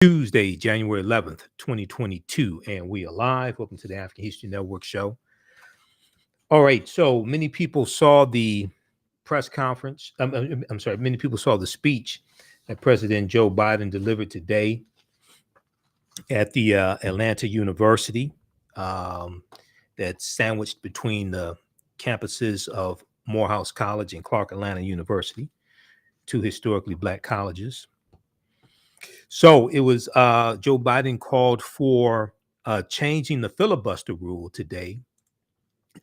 Tuesday, January 11th, 2022, and we are live. Welcome to the African History Network show. All right, so many people saw the press conference. I'm sorry, many people saw the speech that President Joe Biden delivered today at the Atlanta University, that's sandwiched between the campuses of Morehouse College and Clark Atlanta University, two historically black colleges. So it was Joe Biden called for changing the filibuster rule today,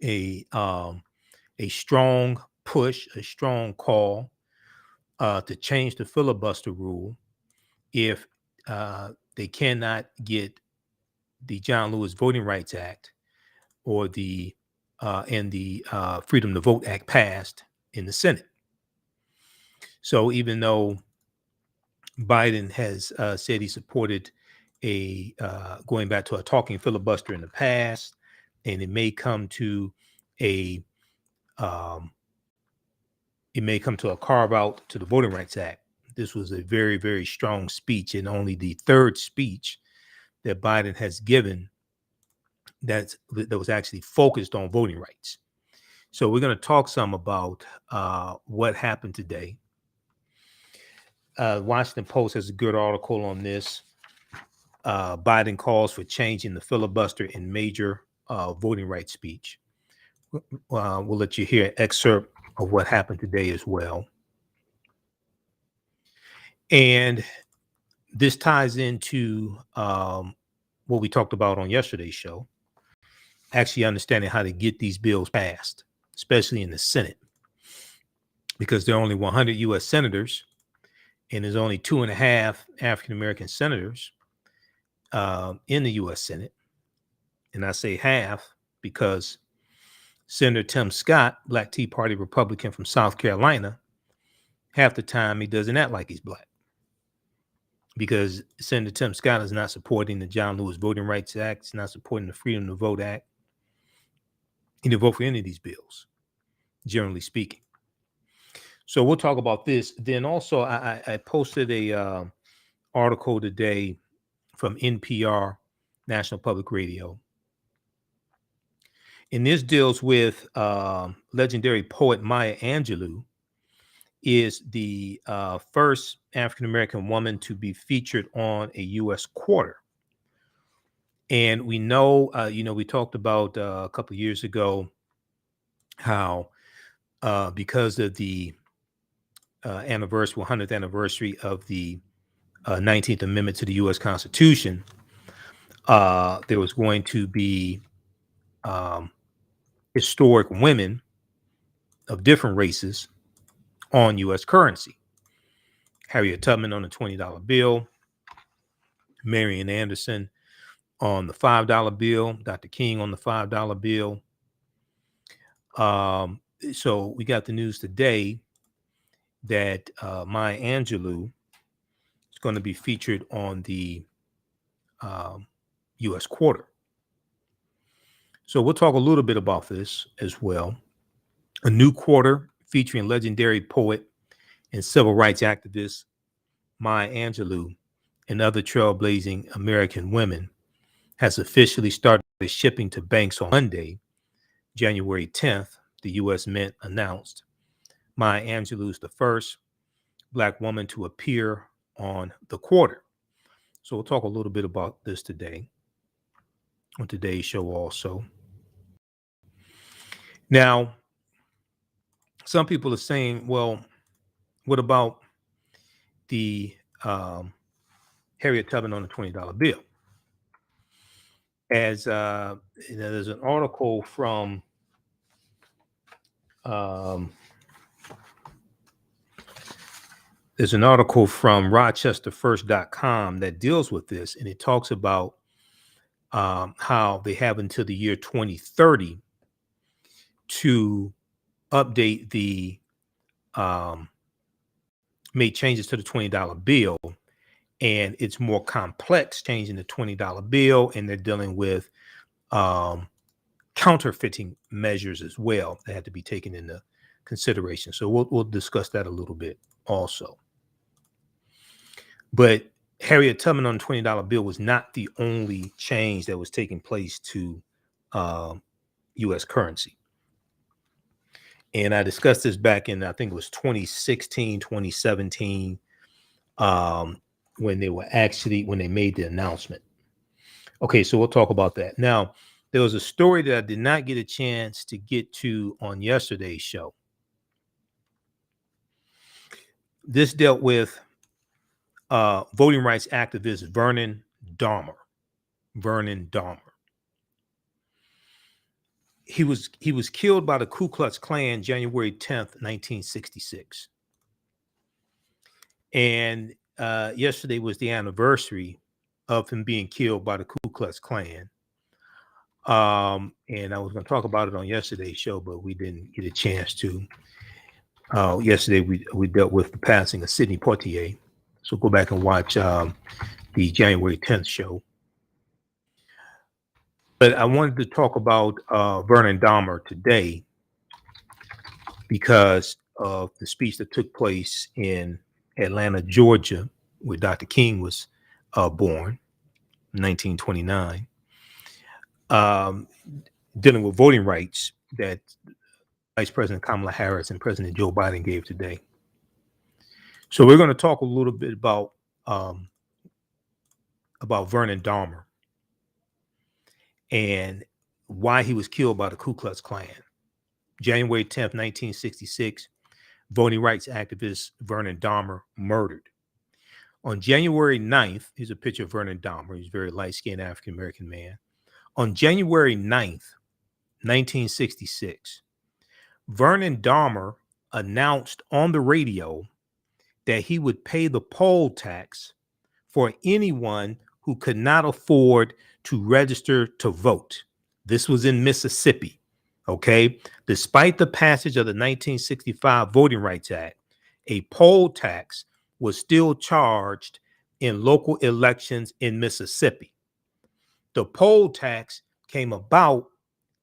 a um, a strong push, a strong call to change the filibuster rule if they cannot get the John Lewis Voting Rights Act or the Freedom to Vote Act passed in the Senate. So even though Biden has said he supported a going back to a talking filibuster in the past, and it may come to a carve out to the Voting Rights Act. This was a very, very strong speech, and only the third speech that Biden has given that was actually focused on voting rights. So we're going to talk some about what happened today. Washington Post has a good article on this. Biden calls for changing the filibuster in major voting rights speech. We'll let you hear an excerpt of what happened today as well. And this ties into what we talked about on yesterday's show, actually understanding how to get these bills passed, especially in the Senate, because there are only 100 U.S. senators, and there's only 2.5 African-American senators in the U.S. Senate. And I say half because Senator Tim Scott, Black Tea Party Republican from South Carolina, half the time he doesn't act like he's black, because Senator Tim Scott is not supporting the John Lewis Voting Rights Act. He's not supporting the Freedom to Vote Act. He didn't vote for any of these bills, generally speaking. So we'll talk about this. Then also, I posted a article today from NPR, National Public Radio. And this deals with legendary poet Maya Angelou, is the first African-American woman to be featured on a U.S. quarter. And we know, we talked about a couple of years ago how because of the 100th anniversary of the 19th Amendment to the U.S. Constitution, there was going to be historic women of different races on U.S. currency. Harriet Tubman on the $20 bill, Marian Anderson on the $5 bill, Dr. King on the $5 bill. So we got the news today that Maya Angelou is going to be featured on the U.S. quarter. So we'll talk a little bit about this as well. A new quarter featuring legendary poet and civil rights activist Maya Angelou and other trailblazing American women has officially started shipping to banks on Monday, January 10th, the U.S. Mint announced. Maya Angelou is the first Black woman to appear on the quarter. So we'll talk a little bit about this today on today's show also. Now, some people are saying, well, what about the Harriet Tubman on the $20 bill? As there's an article from RochesterFirst.com that deals with this, and it talks about how they have until the year 2030 to update the make changes to the $20 bill. And it's more complex changing the $20 bill, and they're dealing with counterfeiting measures as well that have to be taken into consideration. So we'll discuss that a little bit also. But Harriet Tubman on the $20 bill was not the only change that was taking place to U.S. currency. And I discussed this back in, I think it was 2016, 2017, when they made the announcement. Okay, so we'll talk about that. Now, there was a story that I did not get a chance to get to on yesterday's show. This dealt with voting rights activist Vernon Dahmer. Vernon Dahmer. He was killed by the Ku Klux Klan January 10th, 1966. And yesterday was the anniversary of him being killed by the Ku Klux Klan. And I was going to talk about it on yesterday's show, but we didn't get a chance to. Yesterday we dealt with the passing of Sidney Poitier. So go back and watch the January 10th show. But I wanted to talk about Vernon Dahmer today because of the speech that took place in Atlanta, Georgia, where Dr. King was born in 1929, dealing with voting rights that Vice President Kamala Harris and President Joe Biden gave today. So we're going to talk a little bit about Vernon Dahmer and why he was killed by the Ku Klux Klan. January 10th, 1966, voting rights activist Vernon Dahmer murdered. On January 9th, here's a picture of Vernon Dahmer. He's a very light-skinned African-American man. On January 9th, 1966, Vernon Dahmer announced on the radio that he would pay the poll tax for anyone who could not afford to register to vote. This was in Mississippi, okay? Despite the passage of the 1965 Voting Rights Act, a poll tax was still charged in local elections in Mississippi. The poll tax came about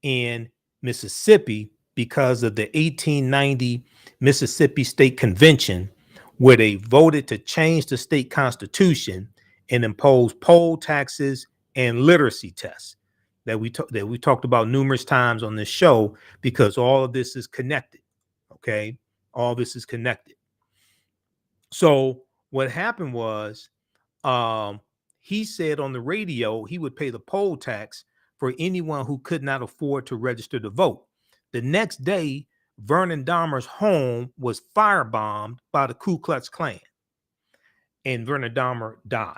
in Mississippi because of the 1890 Mississippi State Convention, where they voted to change the state constitution and impose poll taxes and literacy tests that we talked about numerous times on this show, because all of this is connected. Okay, all this is connected. So what happened was, he said on the radio he would pay the poll tax for anyone who could not afford to register to vote. The next day, Vernon Dahmer's home was firebombed by the Ku Klux Klan, and Vernon Dahmer died.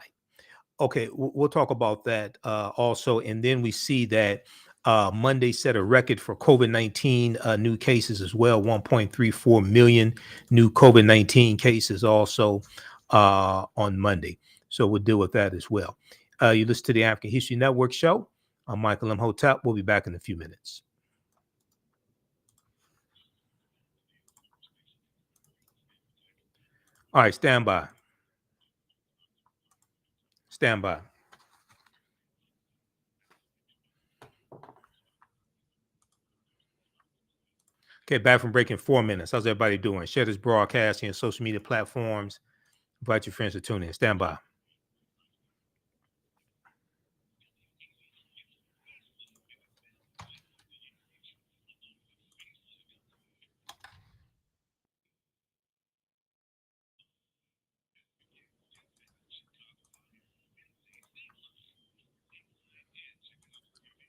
Okay, we'll talk about that also. And then we see that Monday set a record for COVID-19 new cases as well, 1.34 million new COVID-19 cases also on Monday. So we'll deal with that as well. You listen to the African History Network show. I'm Michael Imhotep. We'll be back in a few minutes. All right, stand by. Stand by. Okay, back from break in 4 minutes. How's everybody doing? Share this broadcast on social media platforms. Invite your friends to tune in. Stand by.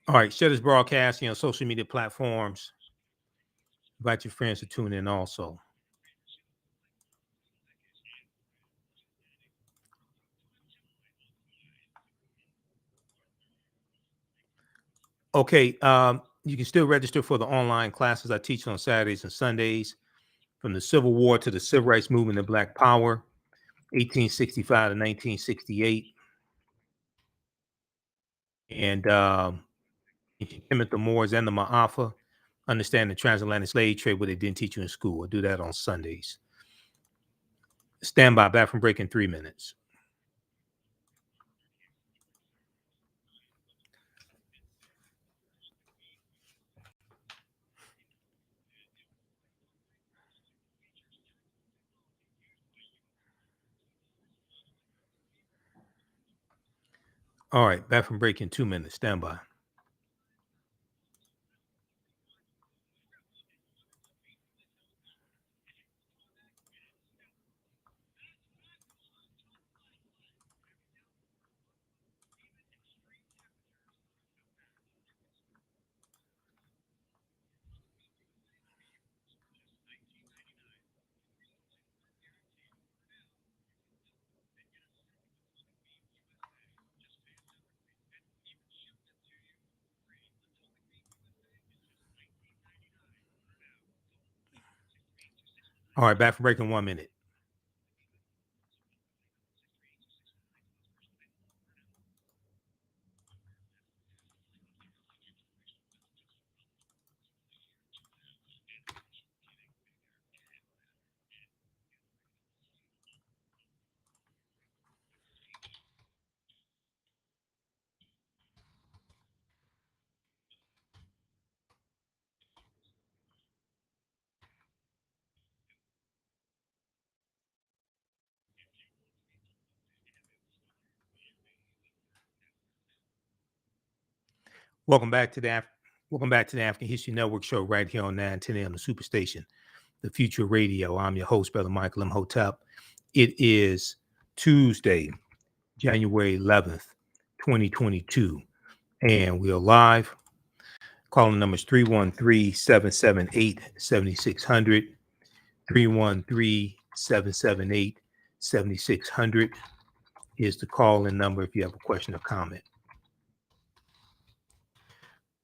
All right, share this broadcast on social media platforms. Invite your friends to tune in also. Okay, you can still register for the online classes I teach on Saturdays and Sundays, from the Civil War to the Civil Rights Movement and Black Power, 1865 to 1968. And Kemet the Moors and the Ma'afa, understand the transatlantic slave trade, what they didn't teach you in school. I'll do that on Sundays. Stand by, back from break in 3 minutes. All right, back from break in 2 minutes. Stand by. All right, back from break in 1 minute. Welcome back to the African History Network show right here on 910 a.m. the Superstation, the Future Radio. I'm your host, Brother Michael Imhotep. It is Tuesday, January 11th, 2022, and we are live. Calling numbers 313-778-7600, 313-778-7600 is the call-in number if you have a question or comment.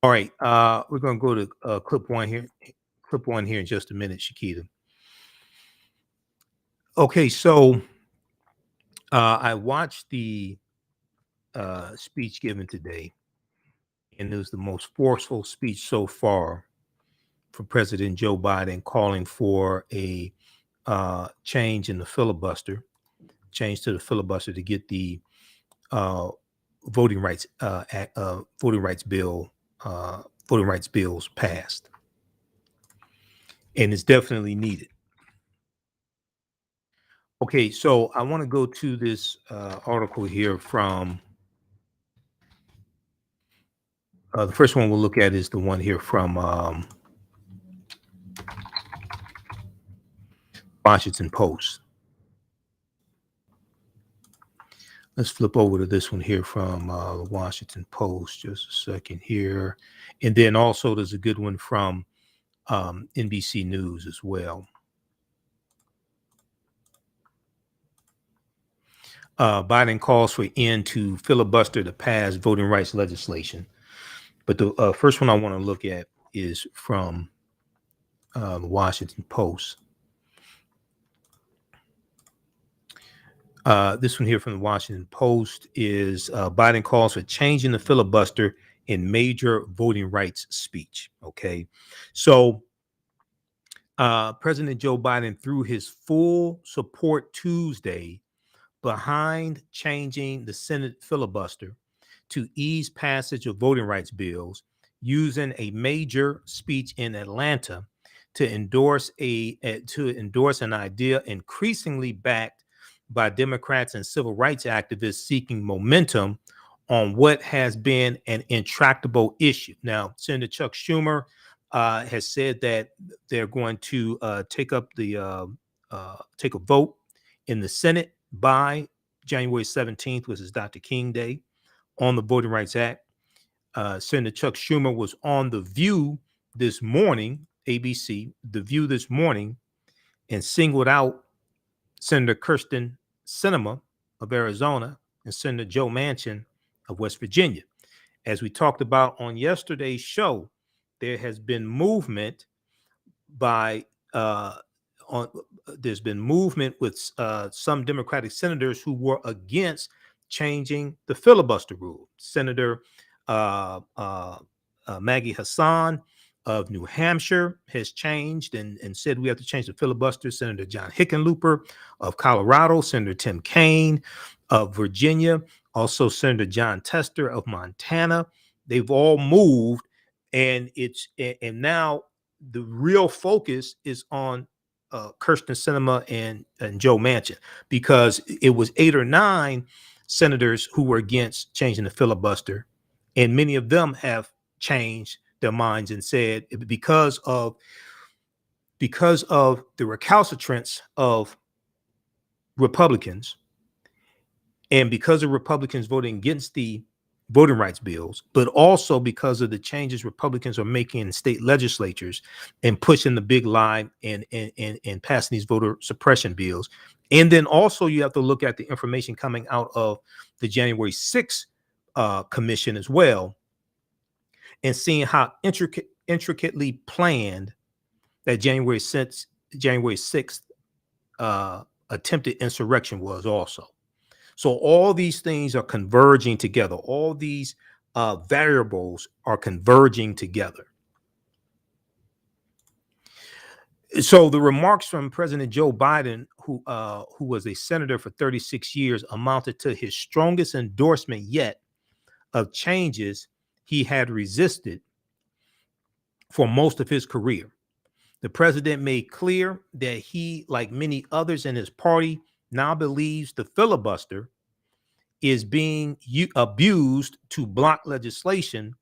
All right, we're going to go to clip one here in just a minute, Shakita. Okay, so I watched the speech given today, and it was the most forceful speech so far from President Joe Biden, calling for a change to the filibuster to get the voting rights bills passed, and it's definitely needed. Okay, so I want to go to this article here from the first one we'll look at is the one here from Washington Post. Let's flip over to this one here from the Washington Post. Just a second here. And then also there's a good one from NBC News as well. Biden calls for end to filibuster to pass voting rights legislation. But the first one I want to look at is from the Washington Post. This one here from the Washington Post is Biden calls for changing the filibuster in major voting rights speech. Okay, so President Joe Biden threw his full support Tuesday behind changing the Senate filibuster to ease passage of voting rights bills, using a major speech in Atlanta to endorse an idea increasingly backed by Democrats and civil rights activists seeking momentum on what has been an intractable issue. Now, Senator Chuck Schumer has said that they're going to take a vote in the Senate by January 17th, which is Dr. King Day, on the Voting Rights Act. Senator Chuck Schumer was on The View this morning, ABC, The View this morning, and singled out Senator Kirsten Sinema of Arizona and Senator Joe Manchin of West Virginia. As we talked about on yesterday's show, there has been movement there's been movement with some Democratic senators who were against changing the filibuster rule. Senator Maggie Hassan of New Hampshire has changed and said we have to change the filibuster. Senator John Hickenlooper of Colorado, Senator Tim Kaine of Virginia, also Senator John Tester of Montana. They've all moved, and now the real focus is on Kirsten Sinema and Joe Manchin, because it was 8 or 9 senators who were against changing the filibuster, and many of them have changed their minds and said because of the recalcitrance of Republicans, and because of Republicans voting against the voting rights bills, but also because of the changes Republicans are making in state legislatures and pushing the big lie and passing these voter suppression bills. And then also you have to look at the information coming out of the January 6th commission as well, and seeing how intricately planned that January 6th attempted insurrection was also. So all these things are converging together. All these variables are converging together. So the remarks from President Joe Biden, who was a senator for 36 years, amounted to his strongest endorsement yet of changes he had resisted for most of his career. The president made clear that he, like many others in his party, now believes the filibuster is being abused to block legislation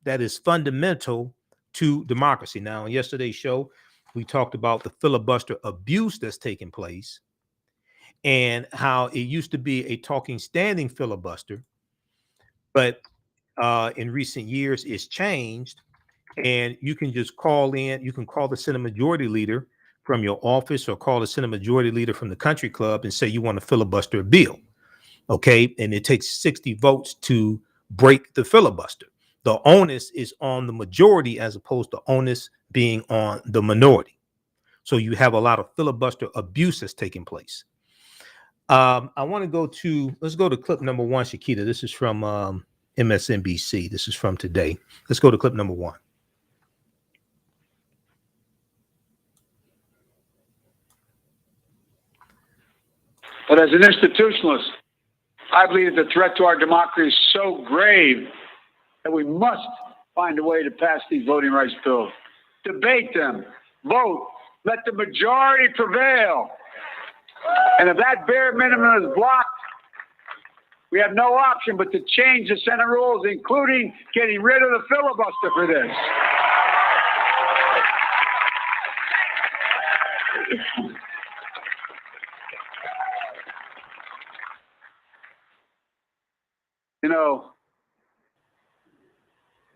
that is fundamental to democracy. Now, in yesterday's show, we talked about the filibuster abuse that's taking place and how it used to be a talking standing filibuster, but in recent years it's changed, and you can just call in. You can call the Senate Majority Leader from your office or call the Senate Majority Leader from the country club and say you want to filibuster a bill. Okay, and it takes 60 votes to break the filibuster. The onus is on the majority as opposed to onus being on the minority. So you have a lot of filibuster abuse that's taking place. I want to let's go to clip number one, Shakita. This is from MSNBC. This is from today. Let's go to clip number one. But as an institutionalist, I believe the threat to our democracy is so grave that we must find a way to pass these voting rights bills. Debate them, vote, let the majority prevail. And if that bare minimum is blocked, we have no option but to change the Senate rules, including getting rid of the filibuster for this. You know,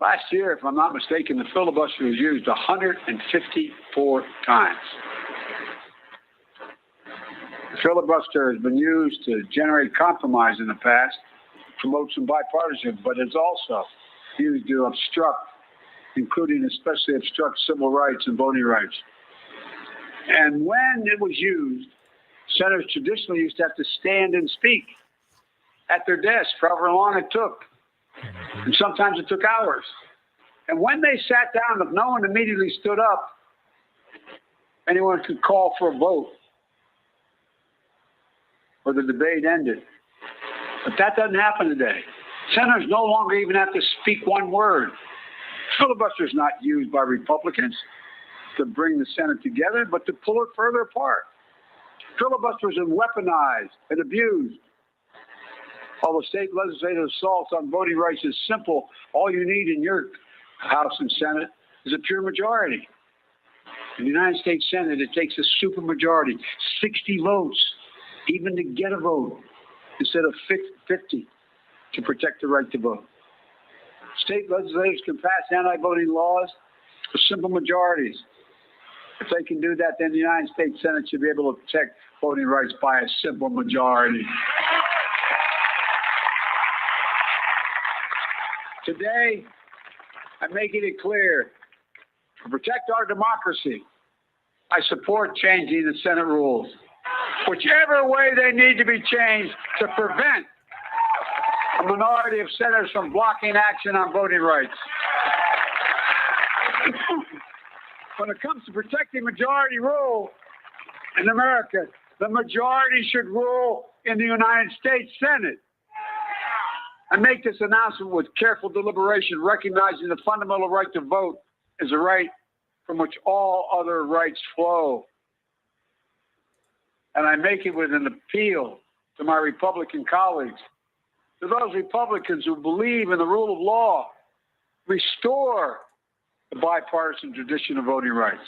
last year, if I'm not mistaken, the filibuster was used 154 times. The filibuster has been used to generate compromise in the past, promote some bipartisanship, but it's also used to obstruct, including especially obstruct civil rights and voting rights. And when it was used, senators traditionally used to have to stand and speak at their desk for however long it took. And sometimes it took hours. And when they sat down, if no one immediately stood up, anyone could call for a vote or the debate ended. But that doesn't happen today. Senators no longer even have to speak one word. Filibuster is not used by Republicans to bring the Senate together, but to pull it further apart. Filibusters are weaponized and abused. While the state legislative assault on voting rights is simple, all you need in your House and Senate is a pure majority. In the United States Senate, it takes a supermajority, 60 votes, even to get a vote, instead of 50 to protect the right to vote. State legislators can pass anti-voting laws for simple majorities. If they can do that, then the United States Senate should be able to protect voting rights by a simple majority. Today, I'm making it clear, to protect our democracy, I support changing the Senate rules, whichever way they need to be changed to prevent a minority of senators from blocking action on voting rights. When it comes to protecting majority rule in America, the majority should rule in the United States Senate. I make this announcement with careful deliberation, recognizing the fundamental right to vote is a right from which all other rights flow. And I make it with an appeal to my Republican colleagues. to those Republicans who believe in the rule of law, restore the bipartisan tradition of voting rights.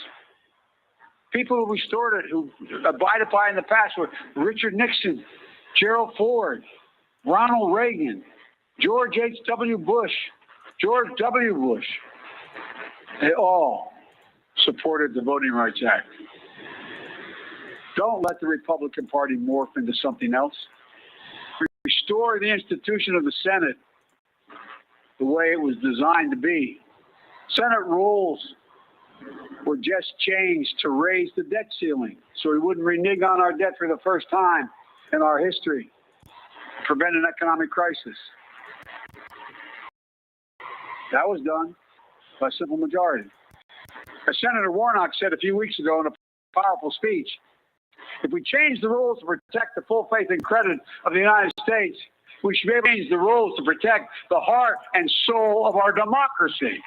People who restored it, who abided by in the past were Richard Nixon, Gerald Ford, Ronald Reagan, George H.W. Bush, George W. Bush. They all supported the Voting Rights Act. Don't let the Republican Party morph into something else. Restore the institution of the Senate the way it was designed to be. Senate rules were just changed to raise the debt ceiling so we wouldn't renege on our debt for the first time in our history, prevent an economic crisis. That was done by simple majority. As Senator Warnock said a few weeks ago in a powerful speech, if we change the rules to protect the full faith and credit of the United States, we should be able to change the rules to protect the heart and soul of our democracy.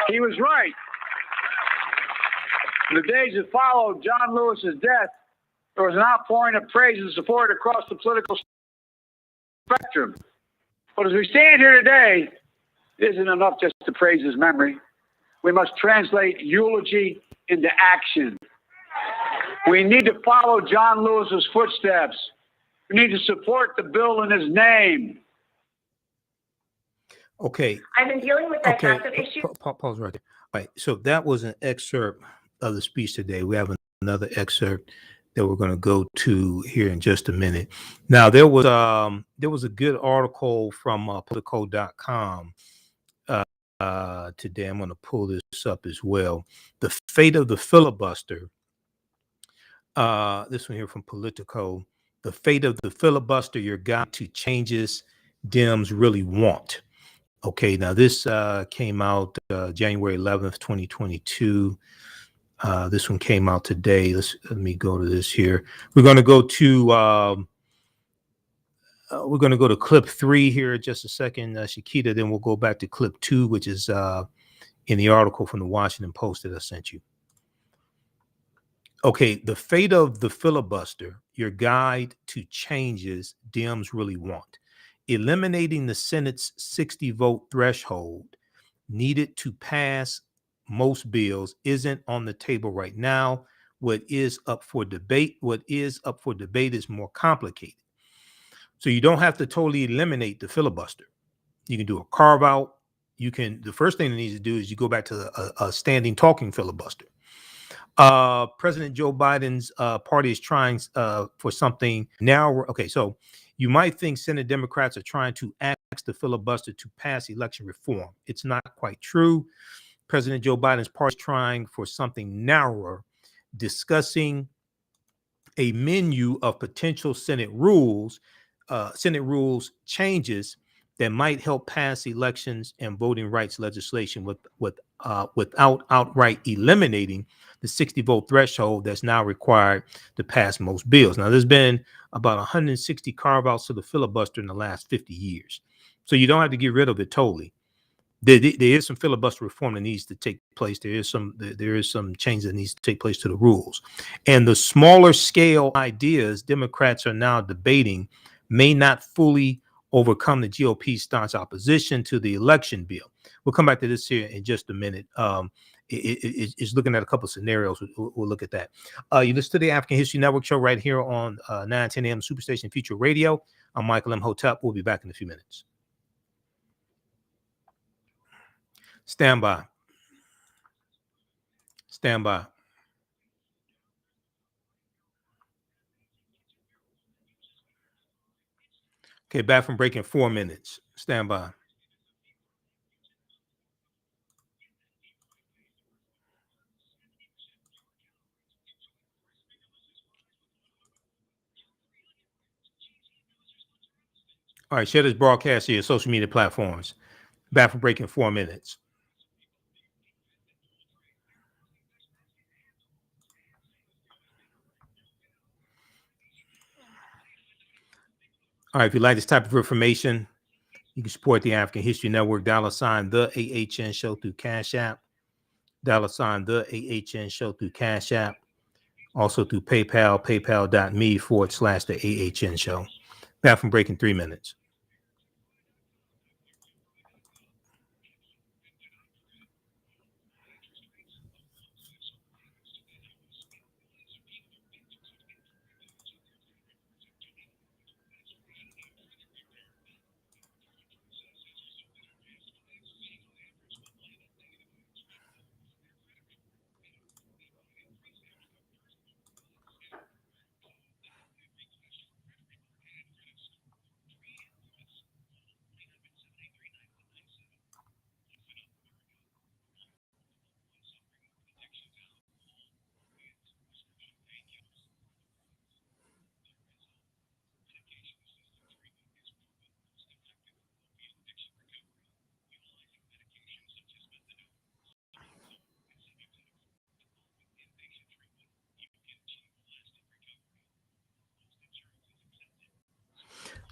He was right. In the days that followed John Lewis's death, there was an outpouring of praise and support across the political spectrum. But as we stand here today, it isn't enough just to praise his memory. We must translate eulogy into action. We need to follow John Lewis's footsteps. We need to support the bill in his name. Okay. I've been dealing with that massive issue. Pause right there. All right. So that was an excerpt of the speech today. We have another excerpt that we're going to go to here in just a minute. Now, there was a good article from Politico.com today. I'm going to pull this up as well. The fate of the filibuster. This one here from Politico. The fate of the filibuster, your guide to changes Dems really want. Okay, now this came out January 11th, 2022. This one came out today. Let me go to this here. We're going to go to clip 3 here in just a second, Shakita. Then we'll go back to clip 2, which is in the article from the Washington Post that I sent you. Okay, the fate of the filibuster, your guide to changes Dems really want. Eliminating the Senate's 60-vote threshold needed to pass most bills isn't on the table right now. What is up for debate is more complicated. So you don't have to totally eliminate the filibuster. You can do a carve out. The first thing that needs to do is you go back to a standing talking filibuster. President Joe Biden's party is trying for something narrower. Okay, so you might think Senate Democrats are trying to ask the filibuster to pass election reform. It's not quite true. President Joe Biden's party is trying for something narrower, discussing a menu of potential Senate rules changes that might help pass elections and voting rights legislation without outright eliminating the 60-vote threshold that's now required to pass most bills. Now, there's been about 160 carve-outs to the filibuster in the last 50 years. So you don't have to get rid of it totally. There is some filibuster reform that needs to take place. There is some change that needs to take place to the rules. And the smaller scale ideas Democrats are now debating may not fully overcome the GOP's staunch opposition to the election bill. We'll come back to this here in just a minute. It's looking at a couple of scenarios. We'll look at that. You listen to the African History Network show right here on 9:10 a.m. Superstation Future Radio. I'm Michael Imhotep. We'll be back in a few minutes. Stand by. Stand by. Okay, back from break in 4 minutes. Stand by. All right, share this broadcast to your social media platforms. Back from break in 4 minutes. All right, if you like this type of information, you can support the African History Network, $ the AHN Show through Cash App, $ the AHN Show through Cash App, also through PayPal, paypal.me/the AHN Show. Back from break in 3 minutes.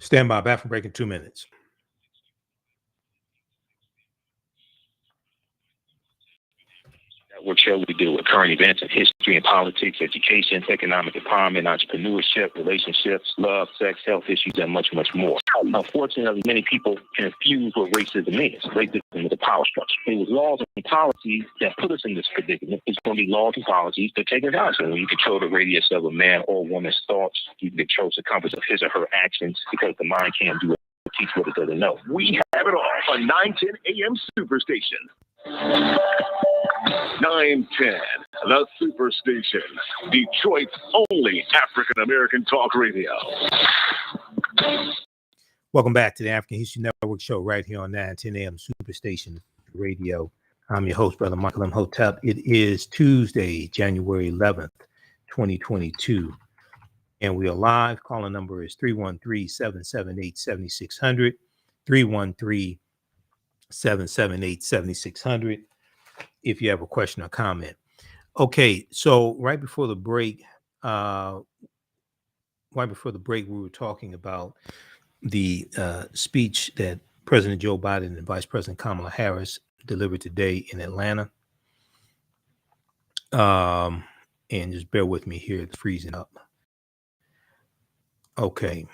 Stand by. Back from break in 2 minutes. What show we deal with current events in history and politics, education, economic empowerment, entrepreneurship, relationships, love, sex, health issues, and much, much more. Unfortunately, many people confuse what racism is. Racism is a power structure. It was laws and policies that put us in this predicament. It's going to be laws and policies that take us out. So when you control the radius of a man or woman's thoughts, you can control the compass of his or her actions because the mind can't do it. Teach what it doesn't know. We have it all on 910 AM Superstation. 910, the Superstation, Detroit's only African-American talk radio. Welcome back to the African History Network show right here on 910 AM Superstation Radio. I'm your host, Brother Michael Imhotep. It is Tuesday, January 11th, 2022. And we are live. Calling number is 313-778-7600, 313-778-7600. If you have a question or comment. Okay, so right before the break, we were talking about the speech that President Joe Biden and Vice President Kamala Harris delivered today in Atlanta. And just bear with me here, it's freezing up. Okay.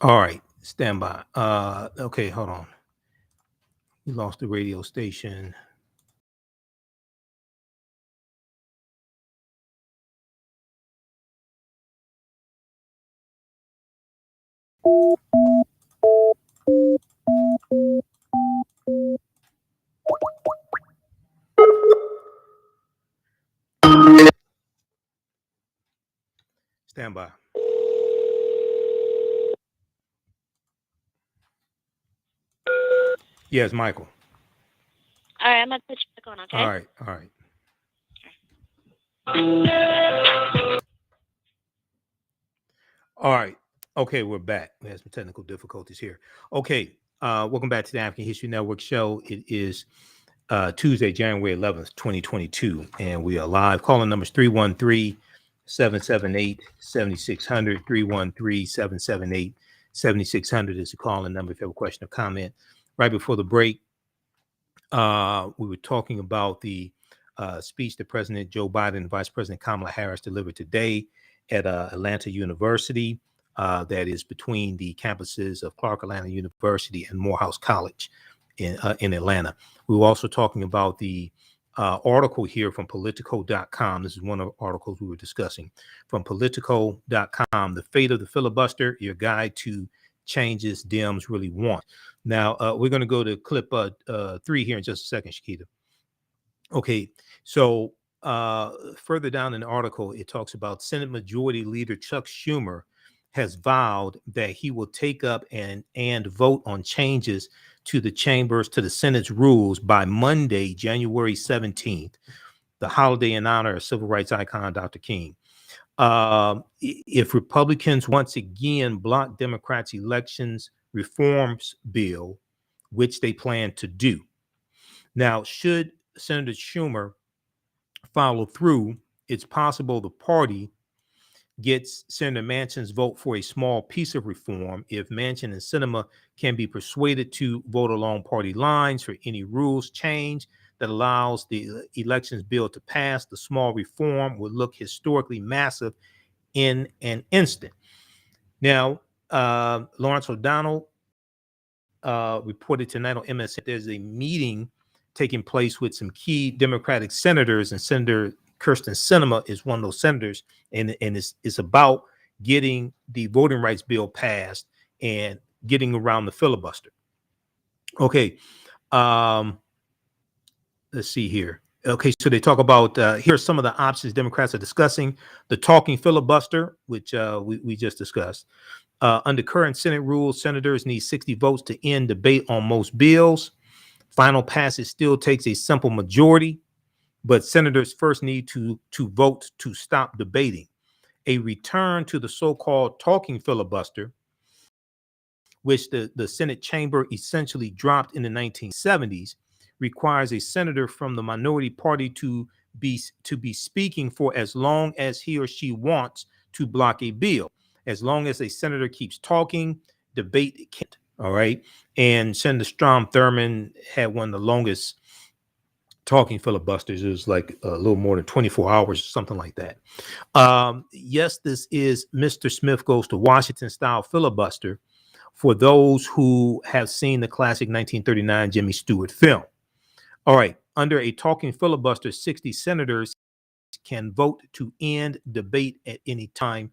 All right, stand by. Okay, hold on. We lost the radio station. Stand by. Yes, Michael. All right, I'm gonna put you back on, okay? All right. All right. Okay, we're back. We had some technical difficulties here. Okay, welcome back to the African History Network show. It is Tuesday, January 11th, 2022, and we are live. Calling numbers 313-778-7600, 313-778-7600 is the calling number if you have a question or comment. Right before the break, we were talking about the speech that President Joe Biden and Vice President Kamala Harris delivered today at Atlanta University, that is between the campuses of Clark Atlanta University and Morehouse College in Atlanta. We were also talking about the article here from Politico.com. This is one of the articles we were discussing from Politico.com, The Fate of the Filibuster, Your Guide to Changes Dems Really Want. Now, we're going to go to clip 3 here in just a second, Shakita. Okay, so further down in the article, it talks about Senate Majority Leader Chuck Schumer has vowed that he will take up and vote on changes to the Senate's rules by Monday, January 17th, the holiday in honor of civil rights icon Dr. King. If Republicans once again block Democrats' elections reforms bill, which they plan to do. Now, should Senator Schumer follow through, it's possible the party gets Senator Manchin's vote for a small piece of reform if Manchin and Sinema can be persuaded to vote along party lines for any rules change that allows the elections bill to pass. The small reform would look historically massive in an instant. Now, Lawrence O'Donnell reported tonight on MSN there's a meeting taking place with some key Democratic senators, and Senator Kirsten Sinema is one of those senators, and it's about getting the voting rights bill passed and getting around the filibuster. Okay, let's see here. Okay, so they talk about here are some of the options Democrats are discussing: the talking filibuster, which we just discussed. Under current Senate rules, senators need 60 votes to end debate on most bills. Final passage still takes a simple majority, but senators first need to vote to stop debating. A return to the so-called talking filibuster, which the Senate chamber essentially dropped in the 1970s, requires a senator from the minority party to be speaking for as long as he or she wants to block a bill. As long as a senator keeps talking, debate can't. All right. And Senator Strom Thurmond had one of the longest talking filibusters. It was like a little more than 24 hours or something like that. Yes, this is Mr. Smith Goes to Washington style filibuster for those who have seen the classic 1939 Jimmy Stewart film. All right. Under a talking filibuster, 60 senators can vote to end debate at any time.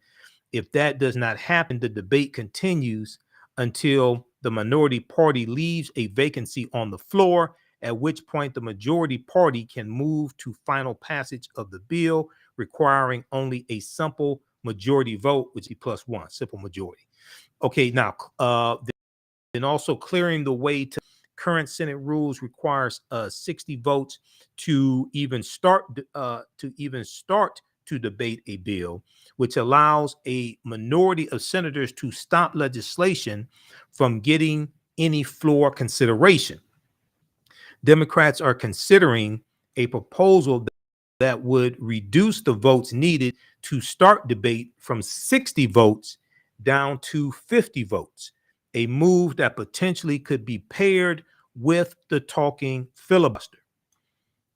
If that does not happen, the debate continues until the minority party leaves a vacancy on the floor, at which point the majority party can move to final passage of the bill, requiring only a simple majority vote, which is +1, simple majority. Okay, now, then also clearing the way to current Senate rules requires 60 votes to even start to debate a bill, which allows a minority of senators to stop legislation from getting any floor consideration. Democrats are considering a proposal that would reduce the votes needed to start debate from 60 votes down to 50 votes, a move that potentially could be paired with the talking filibuster.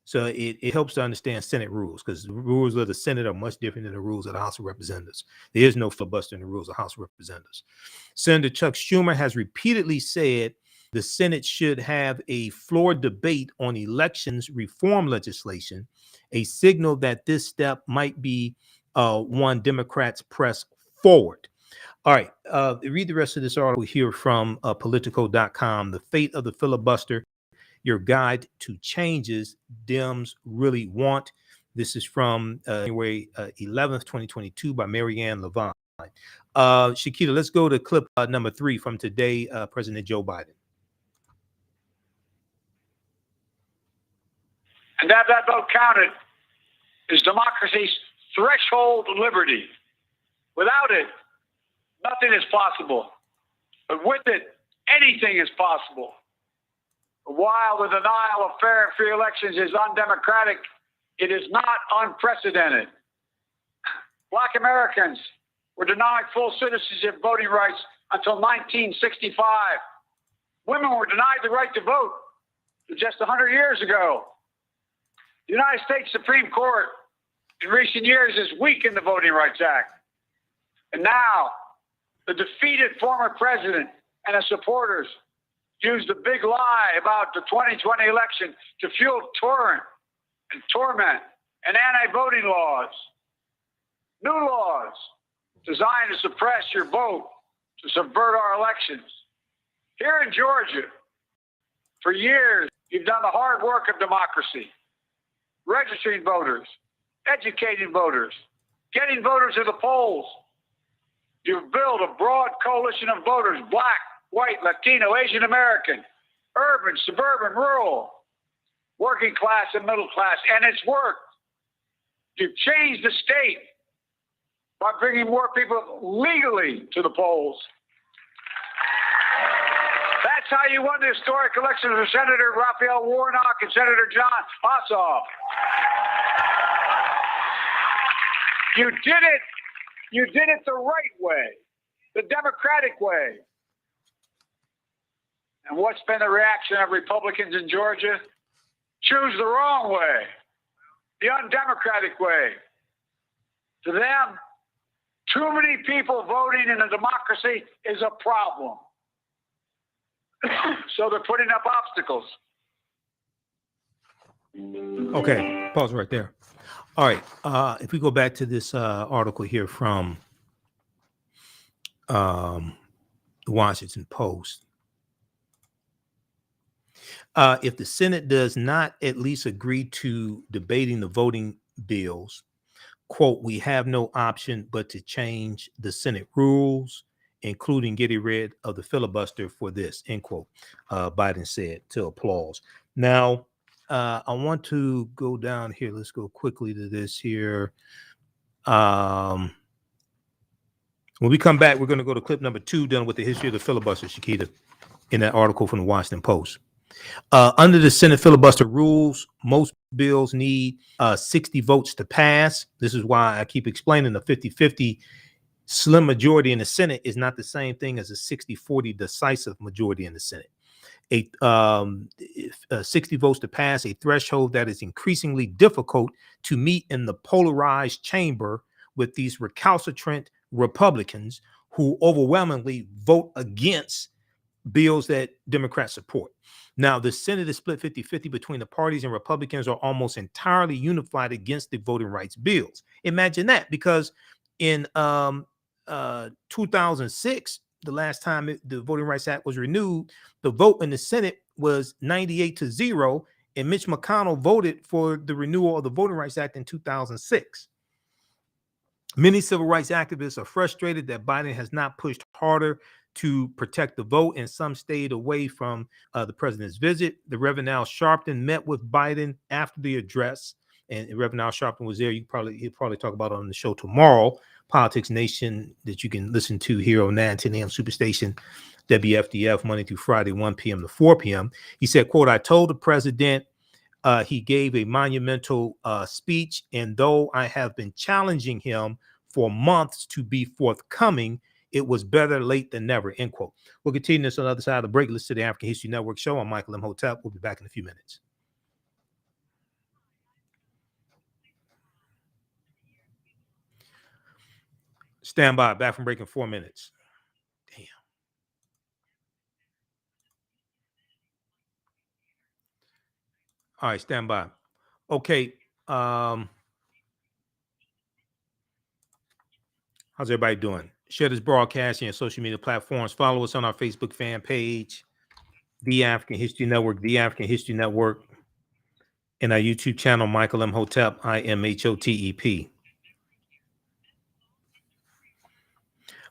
So it helps to understand Senate rules, because the rules of the Senate are much different than the rules of the House of Representatives. There is no filibuster in the rules of the House of Representatives. Senator Chuck Schumer has repeatedly said the Senate should have a floor debate on elections reform legislation, a signal that this step might be one Democrats press forward. All right, read the rest of this article here from Politico.com, The Fate of the Filibuster, Your Guide to Changes Dems Really Want. This is from January 11th, 2022 by Marianne Levine. Shakita, let's go to clip number 3 from today, President Joe Biden. And that vote counted is democracy's threshold liberty. Without it, nothing is possible. But with it, anything is possible. While the denial of fair and free elections is undemocratic, it is not unprecedented. Black Americans were denied full citizenship voting rights until 1965. Women were denied the right to vote just 100 years ago. The United States Supreme Court in recent years has weakened the Voting Rights Act. And now, the defeated former president and his supporters used the big lie about the 2020 election to fuel torment and anti-voting laws. New laws designed to suppress your vote, to subvert our elections. Here in Georgia, for years, you've done the hard work of democracy, registering voters, educating voters, getting voters to the polls. You've built a broad coalition of voters, black, white, Latino, Asian American, urban, suburban, rural, working class, and middle class, and it's worked. You've changed the state by bringing more people legally to the polls. That's how you won the historic elections of Senator Raphael Warnock and Senator John Ossoff. You did it. You did it the right way, the democratic way. And what's been the reaction of Republicans in Georgia? Choose the wrong way, the undemocratic way. To them, too many people voting in a democracy is a problem. So they're putting up obstacles. Okay, pause right there. All right, if we go back to this article here from the Washington Post. If the Senate does not at least agree to debating the voting bills, quote, we have no option but to change the Senate rules, including getting rid of the filibuster for this, end quote, Biden said to applause. Now, I want to go down here. Let's go quickly to this here. When we come back, we're going to go to clip number 2, done with the history of the filibuster, Shakita, in that article from the Washington Post. Under the Senate filibuster rules, most bills need 60 votes to pass. This is why I keep explaining the 50-50 slim majority in the Senate is not the same thing as a 60-40 decisive majority in the Senate. 60 votes to pass, a threshold that is increasingly difficult to meet in the polarized chamber with these recalcitrant Republicans who overwhelmingly vote against bills that Democrats support. Now, the Senate is split 50-50 between the parties, and Republicans are almost entirely unified against the voting rights bills. Imagine that, because in 2006, the last time the Voting Rights Act was renewed, the vote in the Senate was 98-0, and Mitch McConnell voted for the renewal of the Voting Rights Act in 2006. Many civil rights activists are frustrated that Biden has not pushed harder to protect the vote, and some stayed away from the president's visit. The Reverend Al Sharpton met with Biden after the address, and Reverend Al Sharpton was there. He'll probably talk about it on the show tomorrow, Politics Nation, that you can listen to here on 910 AM Superstation, WFDF, Monday through Friday, 1 p.m. to 4 p.m. He said, quote, I told the president he gave a monumental speech, and though I have been challenging him for months to be forthcoming, it was better late than never, end quote. We'll continue this on the other side of the break. Listen to the African History Network show. I'm Michael Imhotep. We'll be back in a few minutes. Stand by. Back from break in 4 minutes. Damn. All right, stand by. Okay. How's everybody doing? Share this broadcast on your social media platforms. Follow us on our Facebook fan page, The African History Network, The African History Network, and our YouTube channel, Michael Imhotep, IMHOTEP.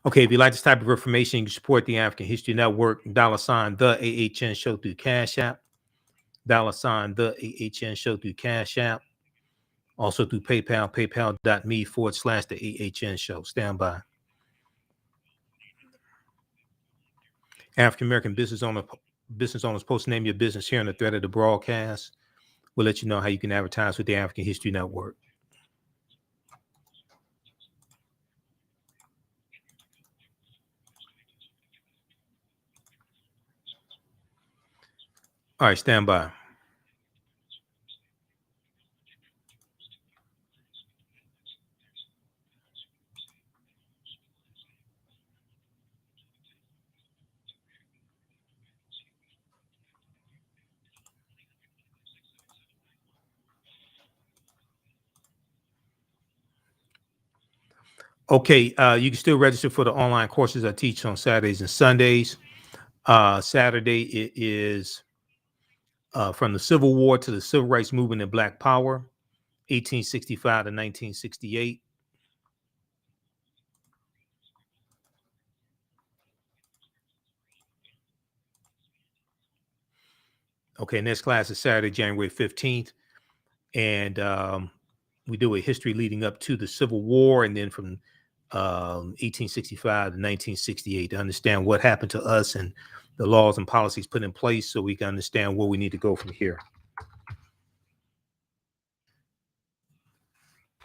Okay, if you like this type of information, you can support the African History Network, $, the AHN Show through Cash App, $, the AHN Show through Cash App, also through PayPal, paypal.me/the AHN Show. Stand by. African American business owners, post name your business here on the thread of the broadcast. We'll let you know how you can advertise with the African History Network. All right, stand by. Okay, you can still register for the online courses I teach on Saturdays and Sundays. Saturday, it is from the Civil War to the Civil Rights Movement and Black Power, 1865 to 1968. Okay, next class is Saturday, January 15th. And we do a history leading up to the Civil War and then from 1865 to 1968 to understand what happened to us and the laws and policies put in place so we can understand where we need to go from here.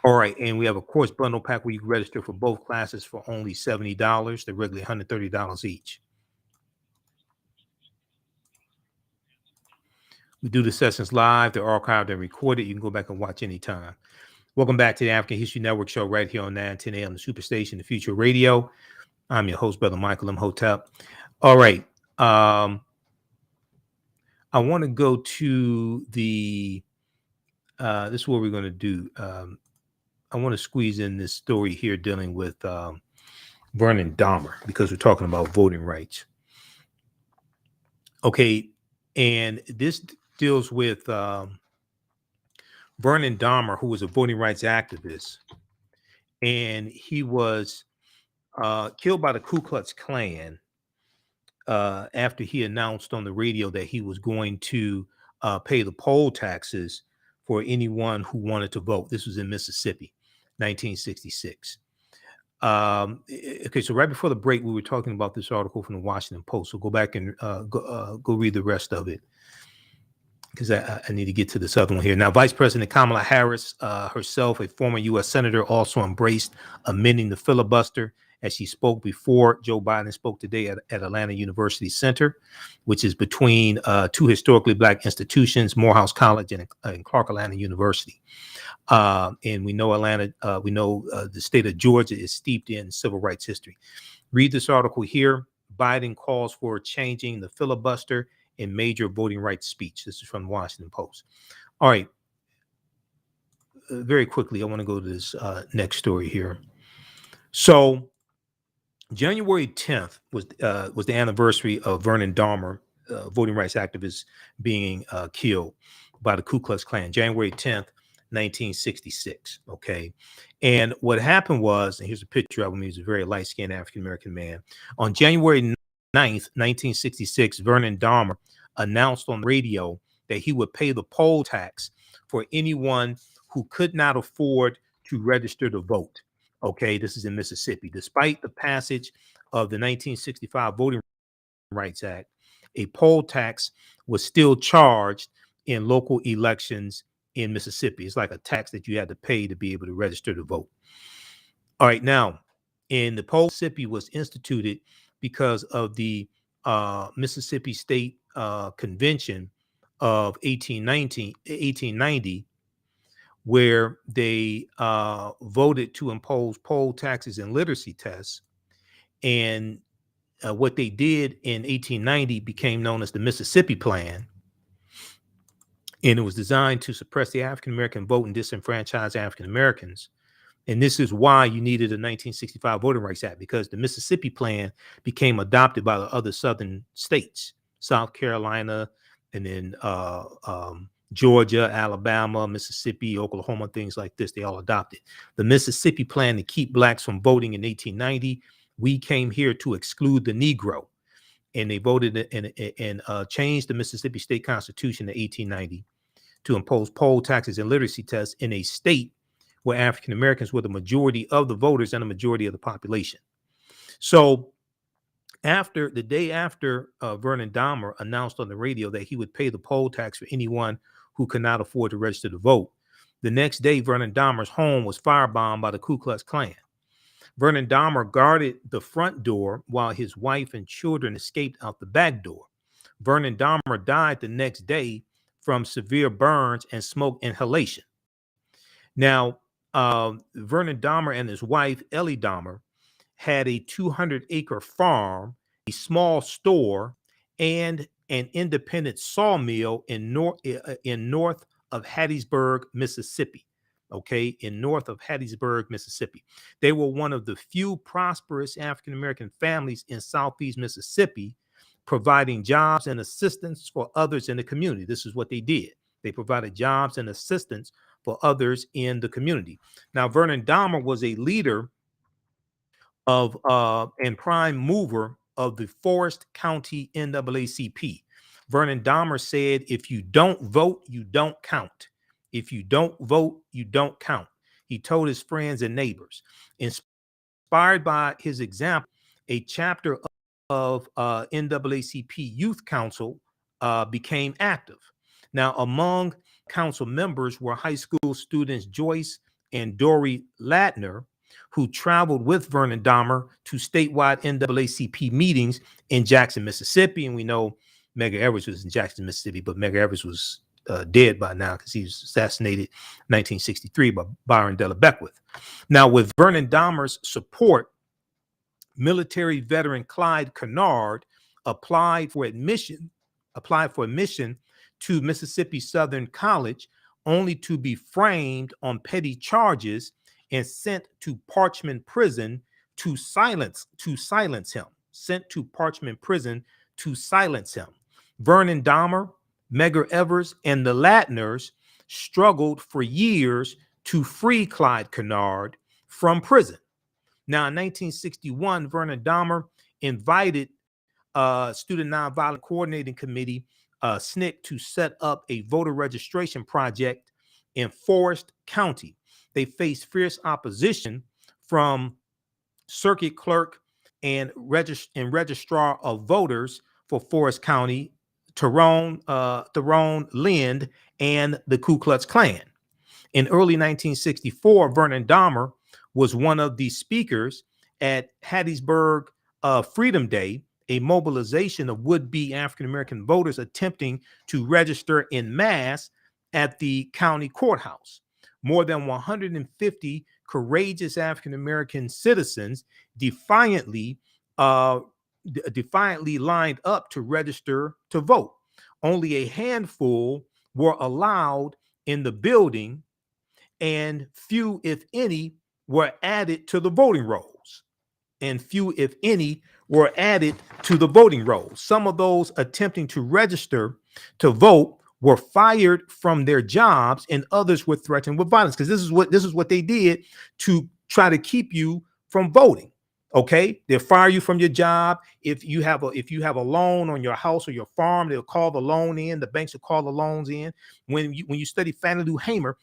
All right, and we have a course bundle pack where you can register for both classes for only $70. They're regularly $130 each. We do the sessions live. They're archived and recorded. You can go back and watch anytime. Welcome back to the African History Network show right here on 910 AM, the Superstation, the Future Radio. I'm your host, Brother Michael Imhotep. All right. I want to go to the, this is what we're going to do. I want to squeeze in this story here dealing with Vernon Dahmer because we're talking about voting rights. Okay. And this deals with Vernon Dahmer, who was a voting rights activist. And he was killed by the Ku Klux Klan after he announced on the radio that he was going to pay the poll taxes for anyone who wanted to vote. This was in Mississippi, 1966. Okay, so right before the break, we were talking about this article from the Washington Post. So go back and go read the rest of it because I need to get to this other one here. Now, Vice President Kamala Harris herself, a former U.S. Senator, also embraced amending the filibuster as she spoke before Joe Biden spoke today at Atlanta University Center, which is between two historically Black institutions, Morehouse College and Clark Atlanta University. And we know the state of Georgia is steeped in civil rights history. Read this article here. Biden calls for changing the filibuster in major voting rights speech. This is from the Washington Post. All right. Very quickly, I want to go to this next story here. So January 10th was the anniversary of Vernon Dahmer, voting rights activist, being killed by the Ku Klux Klan. January 10th, 1966. Okay. And what happened was, and here's a picture of him. He was a very light-skinned African-American man. On January 9th, 1966, Vernon Dahmer announced on the radio that he would pay the poll tax for anyone who could not afford to register to vote. Okay, this is in Mississippi. Despite the passage of the 1965 Voting Rights Act, a poll tax was still charged in local elections in Mississippi. It's like a tax that you had to pay to be able to register to vote. All right, now, in the poll, Mississippi was instituted because of the Mississippi State Convention of 1890, where they voted to impose poll taxes and literacy tests. And what they did in 1890 became known as the Mississippi Plan. And it was designed to suppress the African-American vote and disenfranchise African-Americans. And this is why you needed a 1965 Voting Rights Act, because the Mississippi Plan became adopted by the other southern states, South Carolina, and then Georgia, Alabama, Mississippi, Oklahoma, things like this. They all adopted the Mississippi Plan to keep Blacks from voting in 1890. We came here to exclude the Negro, and they voted and changed the Mississippi State Constitution in 1890 to impose poll taxes and literacy tests in a state where African Americans were the majority of the voters and the majority of the population. So the day after Vernon Dahmer announced on the radio that he would pay the poll tax for anyone who could not afford to register to vote, the next day Vernon Dahmer's home was firebombed by the Ku Klux Klan. Vernon Dahmer guarded the front door while his wife and children escaped out the back door. Vernon Dahmer died the next day from severe burns and smoke inhalation. Now, Vernon Dahmer and his wife, Ellie Dahmer, had a 200-acre farm, a small store, and an independent sawmill in north of Hattiesburg, Mississippi. Okay, in north of Hattiesburg, Mississippi. They were one of the few prosperous African-American families in Southeast Mississippi, providing jobs and assistance for others in the community. This is what they did. They provided jobs and assistance for others in the community. Now, Vernon Dahmer was a leader of and prime mover of the Forest County NAACP. Vernon Dahmer said, if you don't vote, you don't count. If you don't vote, you don't count. He told his friends and neighbors. Inspired by his example, a chapter of NAACP Youth Council became active. Now, among council members were high school students Joyce and Dory Latner, who traveled with Vernon Dahmer to statewide NAACP meetings in Jackson, Mississippi. And we know Medgar Evers was in Jackson, Mississippi, but Medgar Evers was dead by now because he was assassinated in 1963 by Byron Della Beckwith. Now, with Vernon Dahmer's support, military veteran Clyde Kennard applied for admission to Mississippi Southern College, only to be framed on petty charges and sent to Parchman Prison to silence him. Sent to Parchman Prison to silence him. Vernon Dahmer, Medgar Evers, and the Latners struggled for years to free Clyde Kennard from prison. Now, in 1961, Vernon Dahmer invited Student Nonviolent Coordinating Committee, SNCC, to set up a voter registration project in Forest County. They faced fierce opposition from circuit clerk and registrar of voters for Forest County, Tyrone Lind, and the Ku Klux Klan. In early 1964, Vernon Dahmer was one of the speakers at Hattiesburg Freedom Day, a mobilization of would-be African-American voters attempting to register en masse at the county courthouse. More than 150 courageous African-American citizens defiantly lined up to register to vote. Only a handful were allowed in the building, and few, if any, were added to the voting rolls. Some of those attempting to register to vote were fired from their jobs, and others were threatened with violence, because this is what they did to try to keep you from voting. Okay, they'll fire you from your job. If you have a loan on your house or your farm, they'll call the loan in. The banks will call the loans in. When you study Fannie Lou Hamer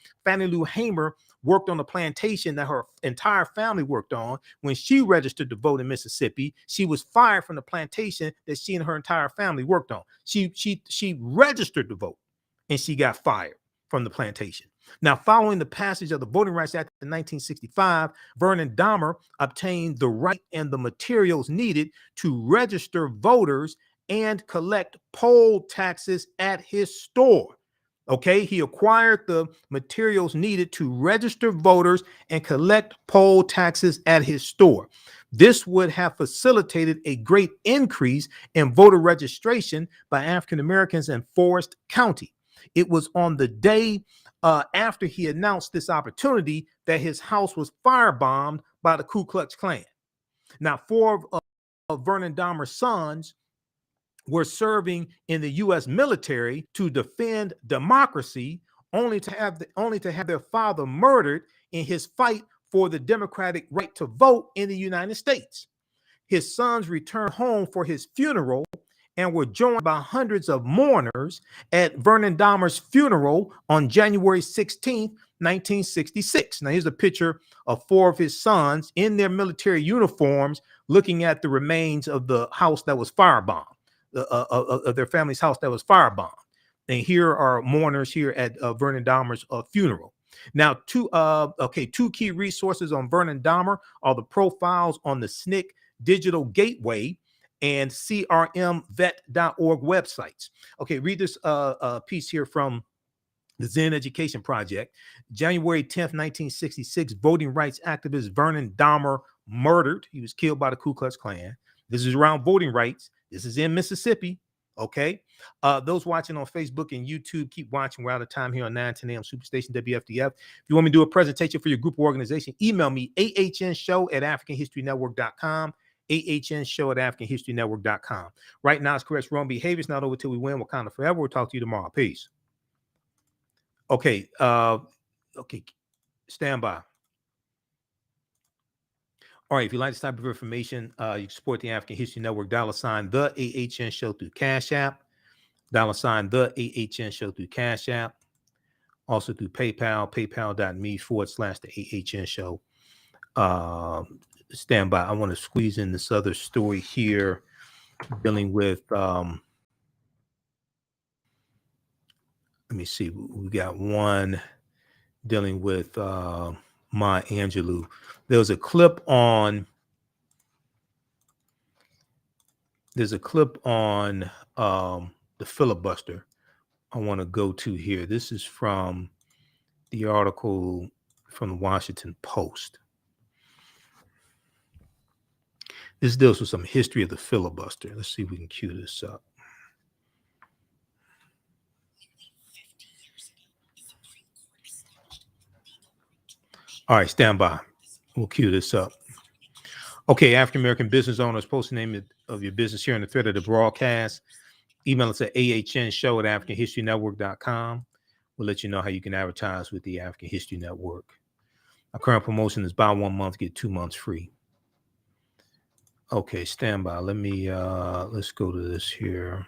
worked on a plantation that her entire family worked on. When she registered to vote in Mississippi, she was fired from the plantation that she and her entire family worked on. She registered to vote, and she got fired from the plantation. Now, following the passage of the Voting Rights Act in 1965, Vernon Dahmer obtained the right and the materials needed to register voters and collect poll taxes at his store. Okay, he acquired the materials needed to register voters and collect poll taxes at his store. This would have facilitated a great increase in voter registration by African Americans in Forest County. It was on the day after he announced this opportunity that his house was firebombed by the Ku Klux Klan. Now, four of Vernon Dahmer's sons were serving in the U.S. military to defend democracy, only to have their father murdered in his fight for the democratic right to vote in the United States. His sons returned home for his funeral and were joined by hundreds of mourners at Vernon Dahmer's funeral on January 16th, 1966. Now, here's a picture of four of his sons in their military uniforms looking at the remains of the house that was firebombed. Of their family's house that was firebombed. And here are mourners here at Vernon Dahmer's funeral. Now, two key resources on Vernon Dahmer are the profiles on the SNCC Digital Gateway and crmvet.org websites. Okay, read this piece here from the Zen Education Project. January 10th, 1966, voting rights activist Vernon Dahmer murdered. He was killed by the Ku Klux Klan. This is around voting rights. This is in Mississippi. Okay. Those watching on Facebook and YouTube, keep watching. We're out of time here on 910 AM Superstation WFDF. If you want me to do a presentation for your group or organization, email me AHNShow@AfricanHistoryNetwork.com. AHNShow@AfricanHistoryNetwork.com. Right now, it's correct wrong behavior. It's not over till we win. Wakanda forever. We'll talk to you tomorrow. Peace. Okay. Stand by. All right, if you like this type of information, you can support the African History Network, $, the AHN Show through Cash App. $ the AHN Show through Cash App, also through PayPal, paypal.me/the AHN Show. Stand by. I want to squeeze in this other story here dealing with, let me see, we got one dealing with Maya Angelou. There's a clip on the filibuster I want to go to here. This is from the article from the Washington Post. This deals with some history of the filibuster. Let's see if we can cue this up. All right, stand by. We'll cue this up. Okay, African-American business owners, post the name of your business here in the thread of the broadcast. Email us at AHNShow@AfricanHistoryNetwork.com. We'll let you know how you can advertise with the African History Network. Our current promotion is buy 1 month, get 2 months free. Okay, stand by. Let me, let's go to this here.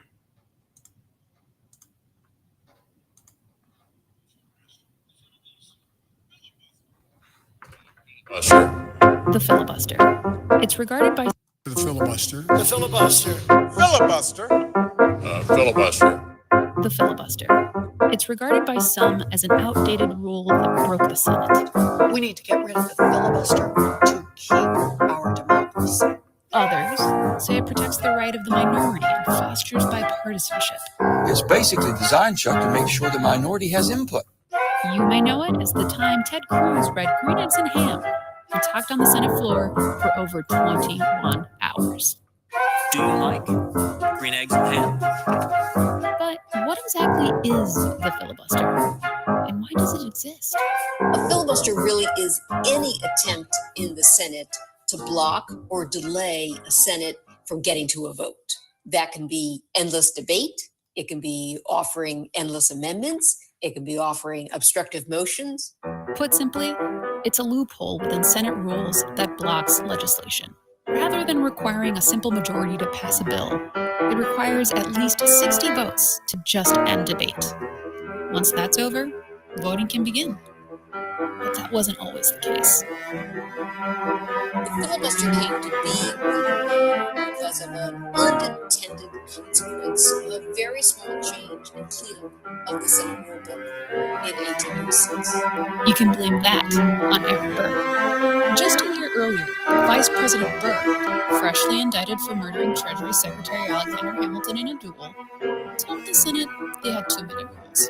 The filibuster. It's regarded by The filibuster. The filibuster. Filibuster. Filibuster. the filibuster. It's regarded by some as an outdated rule that broke the Senate. We need to get rid of the filibuster to keep our democracy. Others say it protects the right of the minority and fosters bipartisanship. It's basically designed, Chuck, to make sure the minority has input. You may know it as the time Ted Cruz read Green Eggs and Ham and talked on the Senate floor for over 21 hours. Do you like green eggs and ham? But what exactly is the filibuster? And why does it exist? A filibuster really is any attempt in the Senate to block or delay a Senate from getting to a vote. That can be endless debate. It can be offering endless amendments. It can be offering obstructive motions. Put simply, it's a loophole within Senate rules that blocks legislation. Rather than requiring a simple majority to pass a bill, it requires at least 60 votes to just end debate. Once that's over, voting can begin. But that wasn't always the case. The filibuster came to be because of an unintended consequence of a very small change in pleading of the Senate rule book in 1806. You can blame that on Aaron Burr. Just a year earlier, Vice President Burr, freshly indicted for murdering Treasury Secretary Alexander Hamilton in a duel, told the Senate they had too many rules.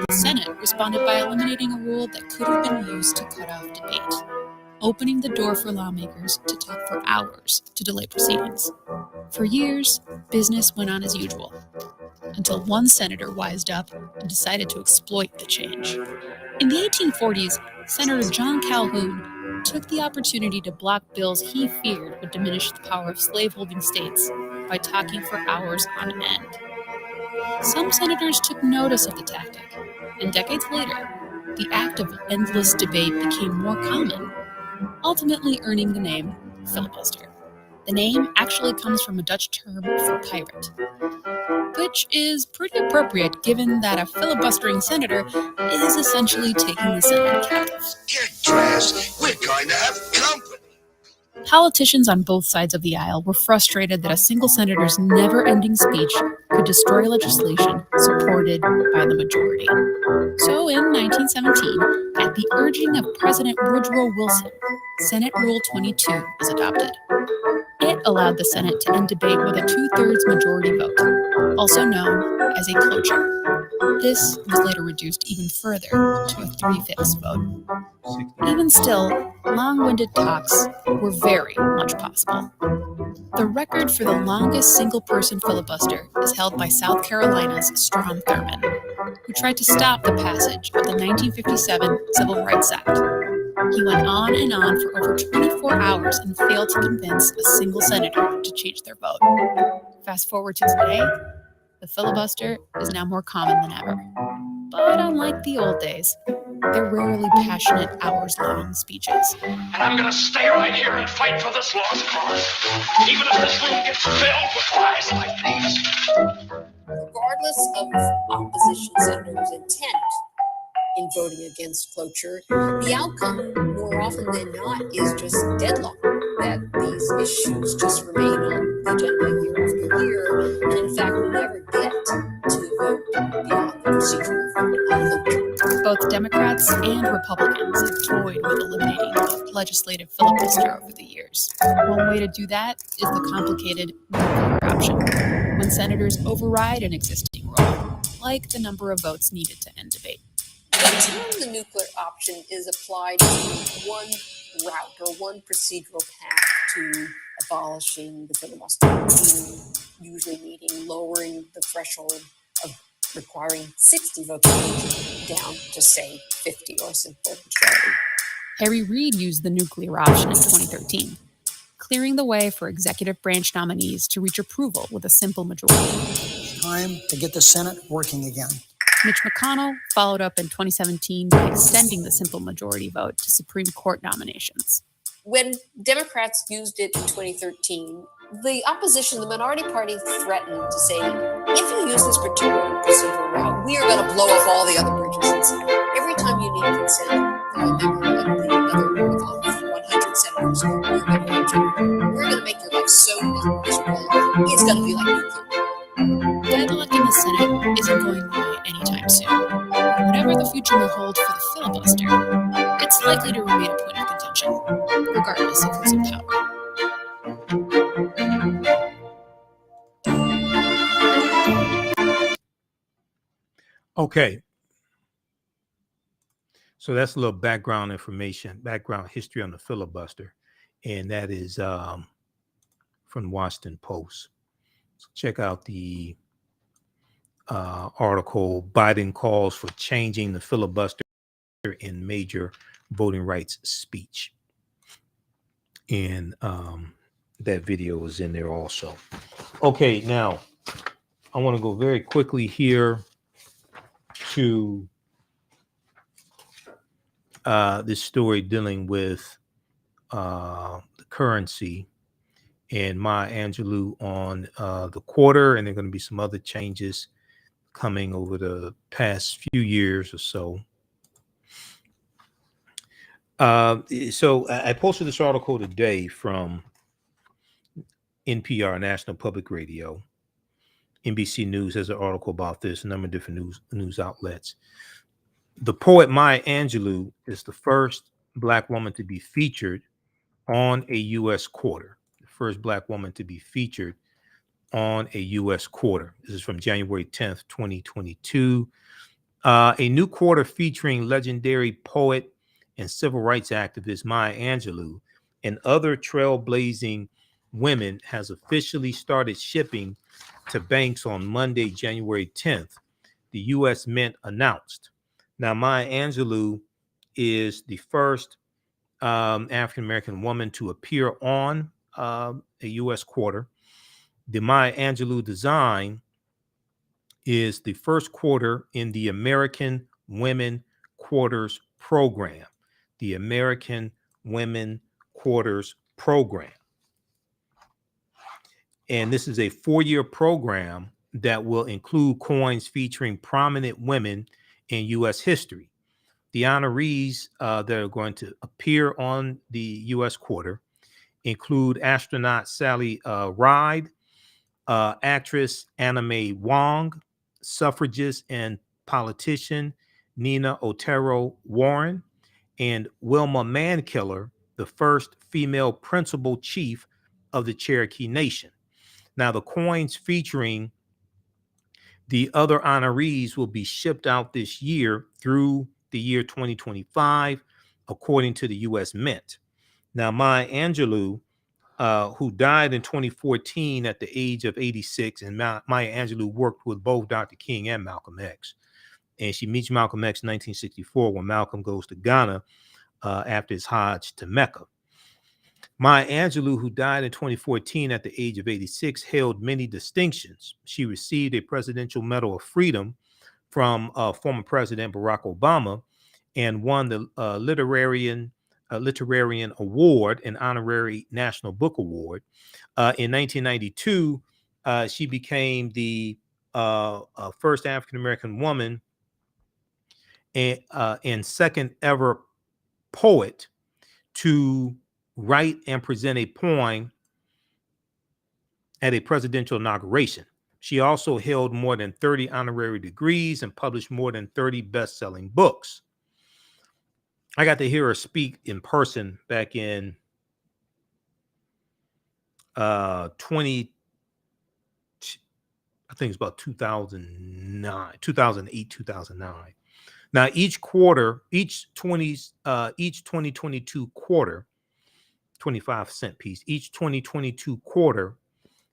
The Senate responded by eliminating a rule that could have been used to cut off debate, opening the door for lawmakers to talk for hours to delay proceedings. For years, business went on as usual, until one senator wised up and decided to exploit the change. In the 1840s, Senator John Calhoun took the opportunity to block bills he feared would diminish the power of slaveholding states by talking for hours on end. Some senators took notice of the tactic, and decades later, the act of endless debate became more common, ultimately earning the name filibuster. The name actually comes from a Dutch term for pirate, which is pretty appropriate given that a filibustering senator is essentially taking the Senate captive. Get dressed. We're going to have company. Politicians on both sides of the aisle were frustrated that a single senator's never-ending speech could destroy legislation supported by the majority. So in 1917, at the urging of President Woodrow Wilson, Senate Rule 22 was adopted. It allowed the Senate to end debate with a 2/3 majority vote, also known as a cloture. This was later reduced even further to a 3/5 vote. Even still, long-winded talks were very much possible. The record for the longest single-person filibuster is held by South Carolina's Strom Thurmond, who tried to stop the passage of the 1957 Civil Rights Act. He went on and on for over 24 hours and failed to convince a single senator to change their vote. Fast forward to today, the filibuster is now more common than ever. But unlike the old days, they're rarely passionate, hours-long speeches. And I'm going to stay right here and fight for this lost cause, even if this room gets filled with lies like these. Regardless regardless of opposition senators' intent in voting against cloture, the outcome more often than not is just deadlock, that these issues just remain on the agenda year after year, and in fact never get to the vote beyond the procedural vote on cloture. Both Democrats and Republicans have toyed with eliminating the legislative filibuster over the years. One way to do that is the complicated nuclear option, when senators override an existing rule, like the number of votes needed to end debate. The term the nuclear option is applied to one route or one procedural path to abolishing the filibuster, usually meaning lowering the threshold of requiring 60 votes down to, say, 50 or simple majority. Harry Reid used the nuclear option in 2013, clearing the way for executive branch nominees to reach approval with a simple majority. It's time to get the Senate working again. Mitch McConnell followed up in 2017 by extending the simple majority vote to Supreme Court nominations. When Democrats used it in 2013, the opposition, the minority party, threatened to say, if you use this particular procedural route, we are going to blow up all the other bridges inside. Every time you need consent from a member of the other 100 senators, we're going to make your life so miserable, it's going to be like nuclear. Deadlock in the Senate isn't going away anytime soon. Whatever the future may hold for the filibuster, it's likely to remain a point of contention, regardless of who's in power. Okay. So that's a little background information, background history on the filibuster. And that is from the Washington Post. So check out the article, Biden calls for changing the filibuster in major voting rights speech. And that video is in there also. Okay, now I want to go very quickly here to this story dealing with the currency and Maya Angelou on the quarter, and there are going to be some other changes coming over the past few years or so. So I posted this article today from NPR, National Public Radio. NBC News has an article about this, a number of different news outlets. The poet Maya Angelou is the first Black woman to be featured on a U.S. quarter. The first Black woman to be featured on a U.S. quarter. This is from January 10th, 2022. A new quarter featuring legendary poet and civil rights activist Maya Angelou and other trailblazing women has officially started shipping to banks on Monday, January 10th, the U.S. Mint announced. Now, Maya Angelou is the first African-American woman to appear on a U.S. quarter. The Maya Angelou design is the first quarter in the American Women Quarters Program. The American Women Quarters Program. And this is a 4-year program that will include coins featuring prominent women in U.S. history. The honorees that are going to appear on the U.S. quarter include astronaut Sally Ride, actress Anna Mae Wong, suffragist and politician Nina Otero Warren, and Wilma Mankiller, the first female principal chief of the Cherokee Nation. Now, the coins featuring the other honorees will be shipped out this year through the year 2025, according to the U.S. Mint. Now, Maya Angelou, who died in 2014 at the age of 86, and Maya Angelou worked with both Dr. King and Malcolm X. And she meets Malcolm X in 1964 when Malcolm goes to Ghana after his Hajj to Mecca. Maya Angelou, who died in 2014 at the age of 86, held many distinctions. She received a Presidential Medal of Freedom from former President Barack Obama and won the Literarian Award, an honorary National Book Award. In 1992, she became the first African American woman and second ever poet to write and present a poem at a presidential inauguration. She also held more than 30 honorary degrees and published more than 30 best-selling books. I got to hear her speak in person back in 20, I think it's about 2008, 2009. Now, each 2022 quarter, 25-cent piece, each 2022 quarter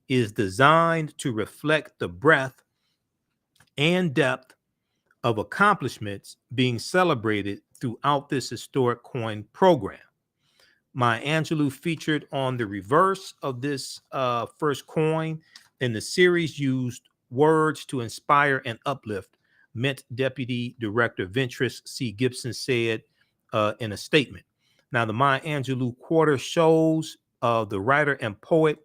is designed to reflect the breadth and depth of accomplishments being celebrated throughout this historic coin program. Maya Angelou featured on the reverse of this first coin, and the series used words to inspire and uplift, Mint Deputy Director Ventress C. Gibson said in a statement. Now, the Maya Angelou quarter shows the writer and poet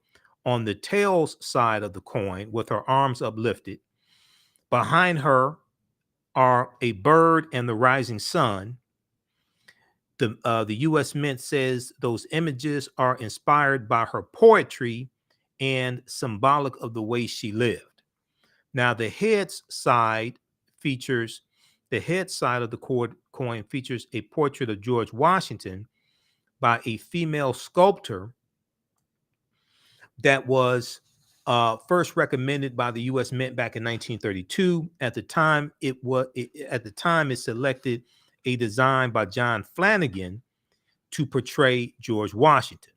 on the tails side of the coin with her arms uplifted. Behind her are a bird and the rising sun. The U.S. Mint says those images are inspired by her poetry and symbolic of the way she lived. Now, the head side of the coin features a portrait of George Washington by a female sculptor that was first recommended by the U.S. Mint back in 1932. At the time, it selected a design by John Flanagan to portray George Washington.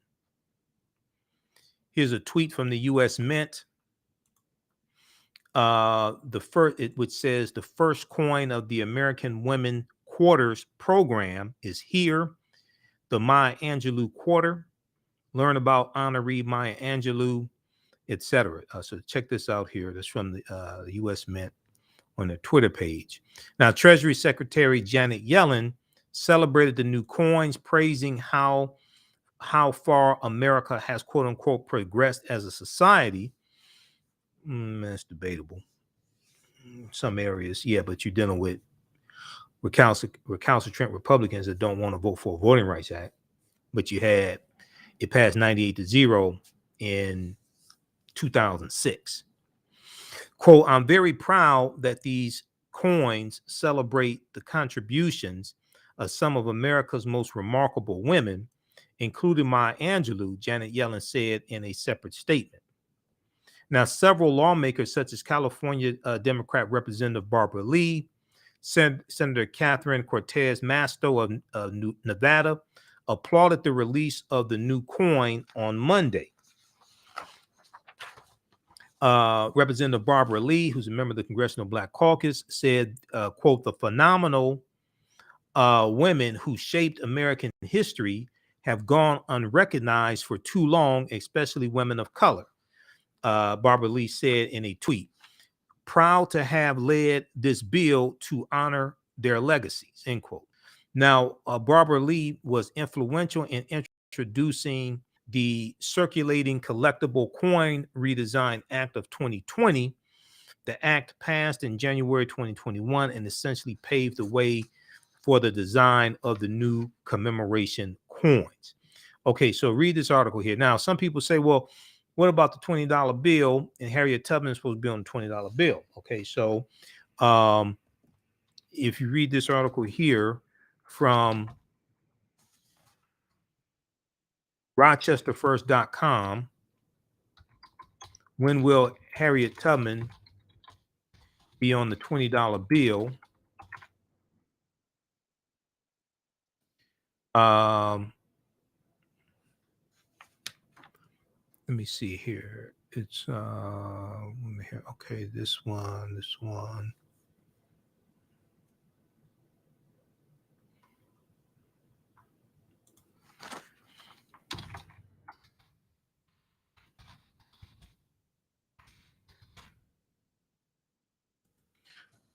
Here's a tweet from the U.S. Mint. Which says the first coin of the American Women Quarters program is here. The Maya Angelou quarter. Learn about honoree Maya Angelou, etc. So check this out here. That's from the U.S. Mint on their Twitter page. Now, Treasury Secretary Janet Yellen celebrated the new coins, praising how far America has, quote unquote, progressed as a society. That's debatable. Some areas, yeah, but you're dealing with recalcitrant Republicans that don't want to vote for a Voting Rights Act. But it passed 98-0 in 2006. Quote, I'm very proud that these coins celebrate the contributions of some of America's most remarkable women, including Maya Angelou, Janet Yellen said in a separate statement. Now, several lawmakers, such as California Democrat Representative Barbara Lee, Senator Catherine Cortez Masto of Nevada, applauded the release of the new coin on Monday. Representative Barbara Lee, who's a member of the Congressional Black Caucus, said, quote, the phenomenal women who shaped American history have gone unrecognized for too long, especially women of color. Barbara Lee said in a tweet, proud to have led this bill to honor their legacies, end quote. Now, Barbara Lee was influential in introducing the Circulating Collectible Coin Redesign Act of 2020. The act passed in January 2021 and essentially paved the way for the design of the new commemoration coins. Okay, so read this article here. Now, some people say, well, what about the $20 bill? And Harriet Tubman is supposed to be on the $20 bill. Okay, so if you read this article here from RochesterFirst.com, when will Harriet Tubman be on the $20 bill? Let me see here. It's okay, this one.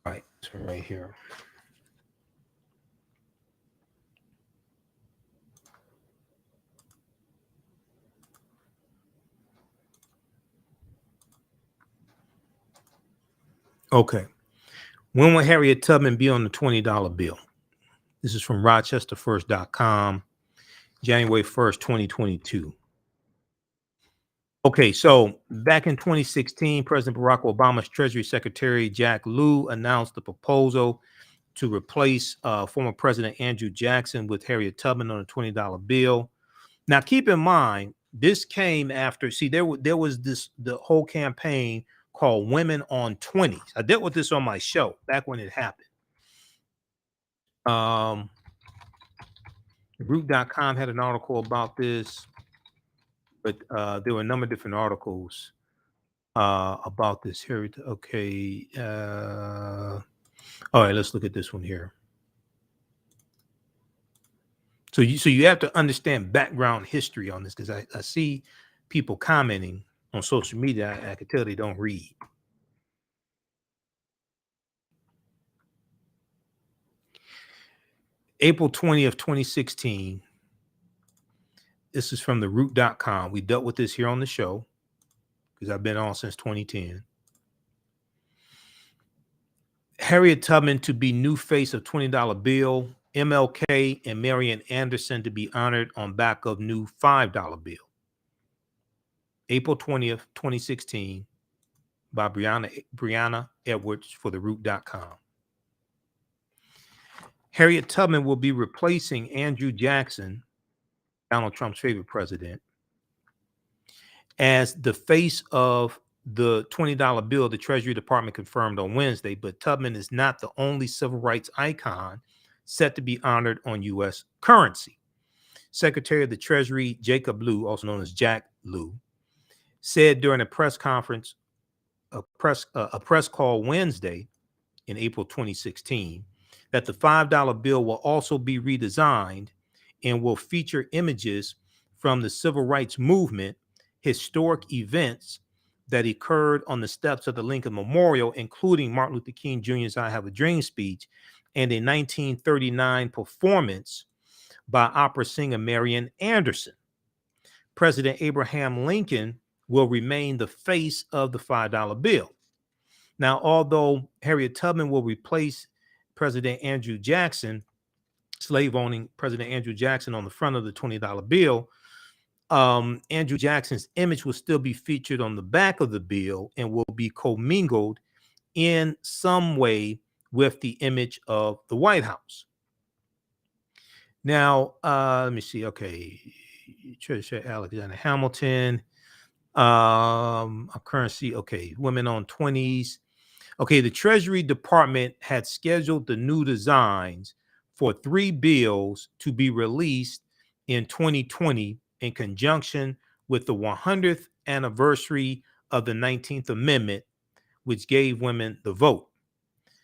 Right, so right here. Okay. When will Harriet Tubman be on the $20 bill? This is from RochesterFirst.com, January 1st, 2022. Okay, so back in 2016, President Barack Obama's Treasury Secretary Jack Lew announced the proposal to replace former President Andrew Jackson with Harriet Tubman on a $20 bill. Now, keep in mind, this came after, there was the whole campaign called Women on 20s. I dealt with this on my show back when it happened. Root.com had an article about this, but there were a number of different articles about this here. Okay. All right, let's look at this one here. So you have to understand background history on this, because I see people commenting on social media. I can tell they don't read. April 20th, 2016. This is from the root.com. We dealt with this here on the show because I've been on since 2010. Harriet Tubman to be new face of $20 bill. MLK and Marian Anderson to be honored on back of new $5 bill. April 20th, 2016 by Brianna Edwards for the root.com. Harriet Tubman will be replacing Andrew Jackson, Donald Trump's favorite president, as the face of the $20 bill. The Treasury Department confirmed on Wednesday, but Tubman is not the only civil rights icon set to be honored on U.S. currency. Secretary of the Treasury Jacob Lew, also known as Jack Lew, said during a press conference, a press call Wednesday in April 2016, that the $5 bill will also be redesigned and will feature images from the civil rights movement, historic events that occurred on the steps of the Lincoln Memorial, including Martin Luther King Jr.'s I Have a Dream speech and a 1939 performance by opera singer Marian Anderson. President Abraham Lincoln will remain the face of the $5 bill. Now, although Harriet Tubman will replace President Andrew Jackson, slave-owning President Andrew Jackson, on the front of the $20 bill, Andrew Jackson's image will still be featured on the back of the bill and will be commingled in some way with the image of the White House. Now, let me see. Okay, Treasurer Alexander Hamilton, a currency. Okay, women on 20s. Okay, the Treasury Department had scheduled the new designs for 3 bills to be released in 2020 in conjunction with the 100th anniversary of the 19th Amendment, which gave women the vote.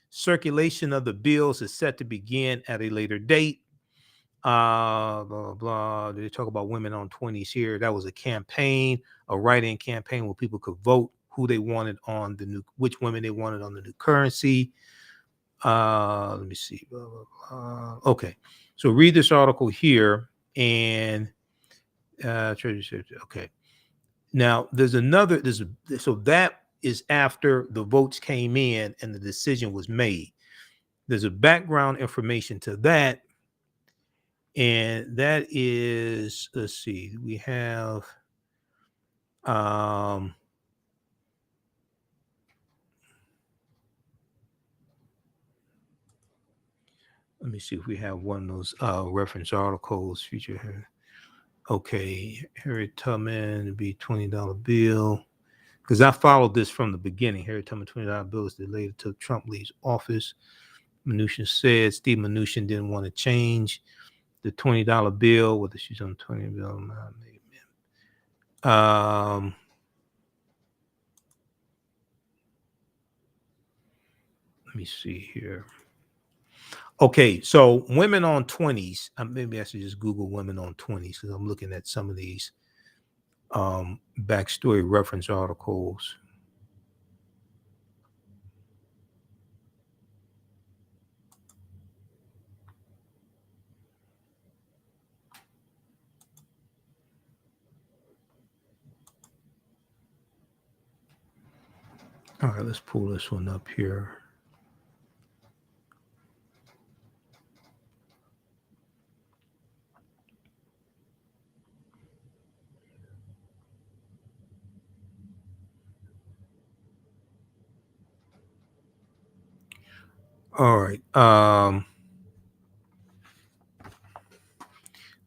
Circulation of the bills is set to begin at a later date. Blah, blah, blah. They talk about women on 20s here. That was a campaign, a write-in campaign where people could vote who they wanted on the new, which women they wanted on the new currency. Let me see. Blah, blah, blah. Okay, so read this article here, and okay. Now there's another. So that is after the votes came in and the decision was made. There's a background information to that, and that is, let's see, we have let me see if we have one of those reference articles feature here. Okay, Harriet Tubman to be $20 bill, because I followed this from the beginning. Harriet Tubman $20 bill is delayed until Trump leaves office. Mnuchin said Steve Mnuchin didn't want to change the $20 bill, whether she's on the $20 bill. Let me see here. Okay, so women on 20s. Maybe I should just Google women on 20s, because I'm looking at some of these backstory reference articles. All right, let's pull this one up here. All right.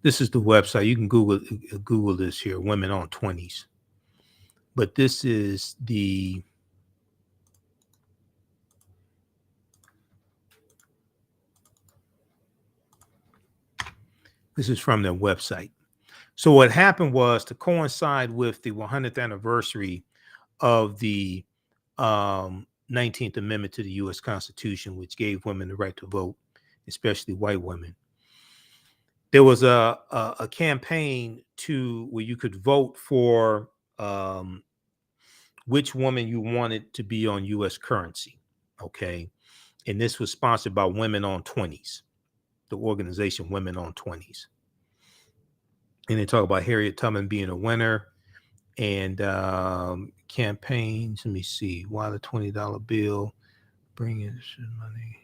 This is the website. You can Google this here, Women on 20s. But this is the from their website. So what happened was, to coincide with the 100th anniversary of the 19th Amendment to the U.S. Constitution, which gave women the right to vote, especially white women, there was a campaign where you could vote for which woman you wanted to be on U.S. currency. Okay. And this was sponsored by Women on 20s, the organization Women on 20s. And they talk about Harriet Tubman being a winner and campaigns. Let me see. Why the $20 bill? Bring in money.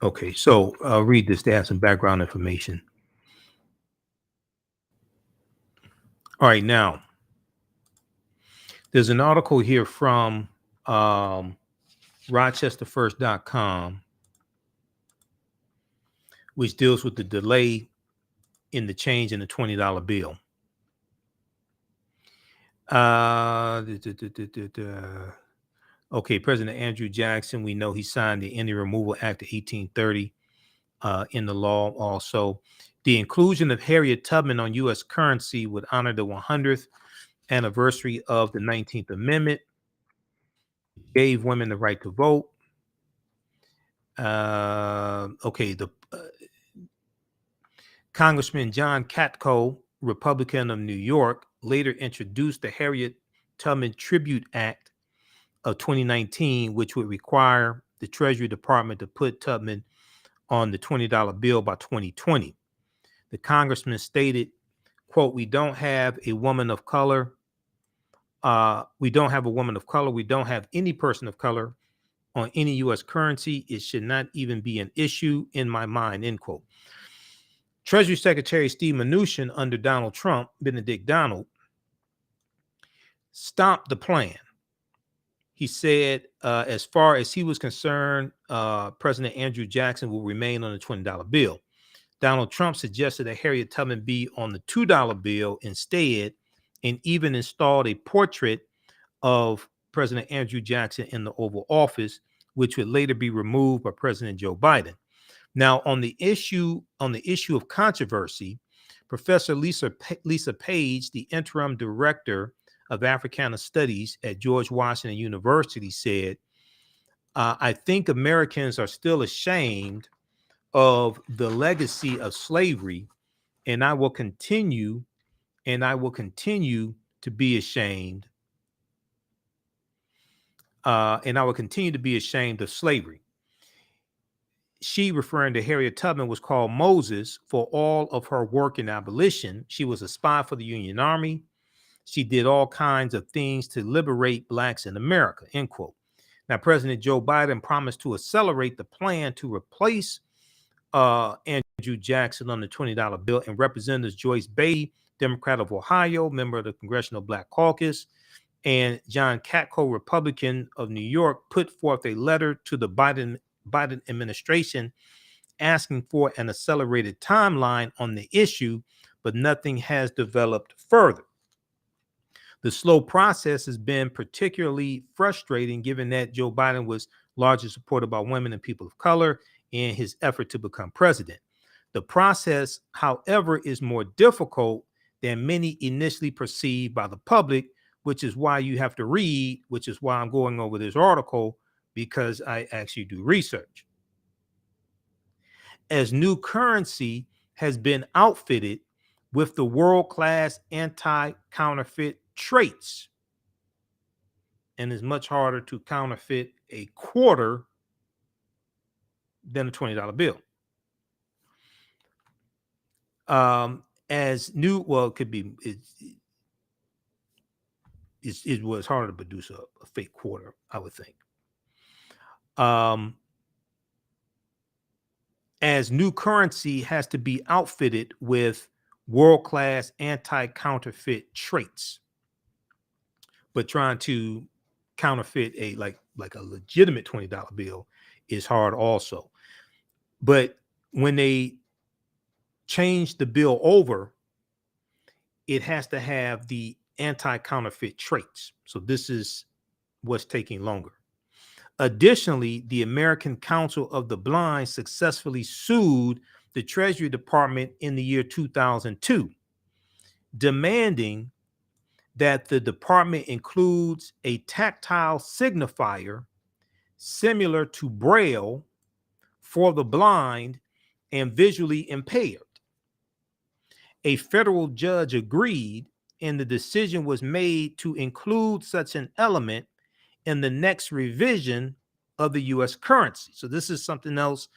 Okay, so I'll read this to have some background information. All right, now there's an article here from RochesterFirst.com, which deals with the delay in the change in the $20 bill. Okay, President Andrew Jackson, we know he signed the Indian Removal Act of 1830 in the law also. The inclusion of Harriet Tubman on U.S. currency would honor the 100th anniversary of the 19th Amendment, gave women the right to vote. Congressman John Katko, Republican of New York, later introduced the Harriet Tubman Tribute Act of 2019, which would require the Treasury Department to put Tubman on the $20 bill by 2020. The congressman stated, quote, "We don't have a woman of color. We don't have a woman of color. We don't have any person of color on any U.S. currency. It should not even be an issue in my mind," end quote. Treasury Secretary Steve Mnuchin under Donald Trump, Benedict Donald, stopped the plan. He said, as far as he was concerned, President Andrew Jackson will remain on the $20 bill. Donald Trump suggested that Harriet Tubman be on the $2 bill instead, and even installed a portrait of President Andrew Jackson in the Oval Office, which would later be removed by President Joe Biden. Now, on the issue of controversy, Professor Lisa Page, the interim director of Africana Studies at George Washington University, said, "I think Americans are still ashamed of the legacy of slavery, and I will continue to be ashamed. Of slavery." She, referring to Harriet Tubman, was called Moses for all of her work in abolition. She was a spy for the Union Army. She did all kinds of things to liberate blacks in America, end quote. Now, President Joe Biden promised to accelerate the plan to replace Andrew Jackson on the $20 bill, and Representatives Joyce Beatty, Democrat of Ohio, member of the Congressional Black Caucus, and John Katko, Republican of New York, put forth a letter to the Biden administration asking for an accelerated timeline on the issue, but nothing has developed further. The slow process has been particularly frustrating given that Joe Biden was largely supported by women and people of color in his effort to become president. The process, however, is more difficult than many initially perceived by the public, which is why you have to read, which is why I'm going over this article, because I actually do research. As new currency has been outfitted with the world-class anti-counterfeit traits, and is much harder to counterfeit a quarter than a $20 bill. as new, well, it could be, it was harder to produce a fake quarter, I would think. As new currency has to be outfitted with world-class anti-counterfeit traits, but trying to counterfeit a like a legitimate $20 bill is hard also. But when they change the bill over, it has to have the anti-counterfeit traits. So this is what's taking longer. Additionally, the American Council of the Blind successfully sued the Treasury Department in the year 2002, demanding that the department includes a tactile signifier similar to Braille for the blind and visually impaired. A federal judge agreed, and the decision was made to include such an element in the next revision of the U.S. currency. So this is something else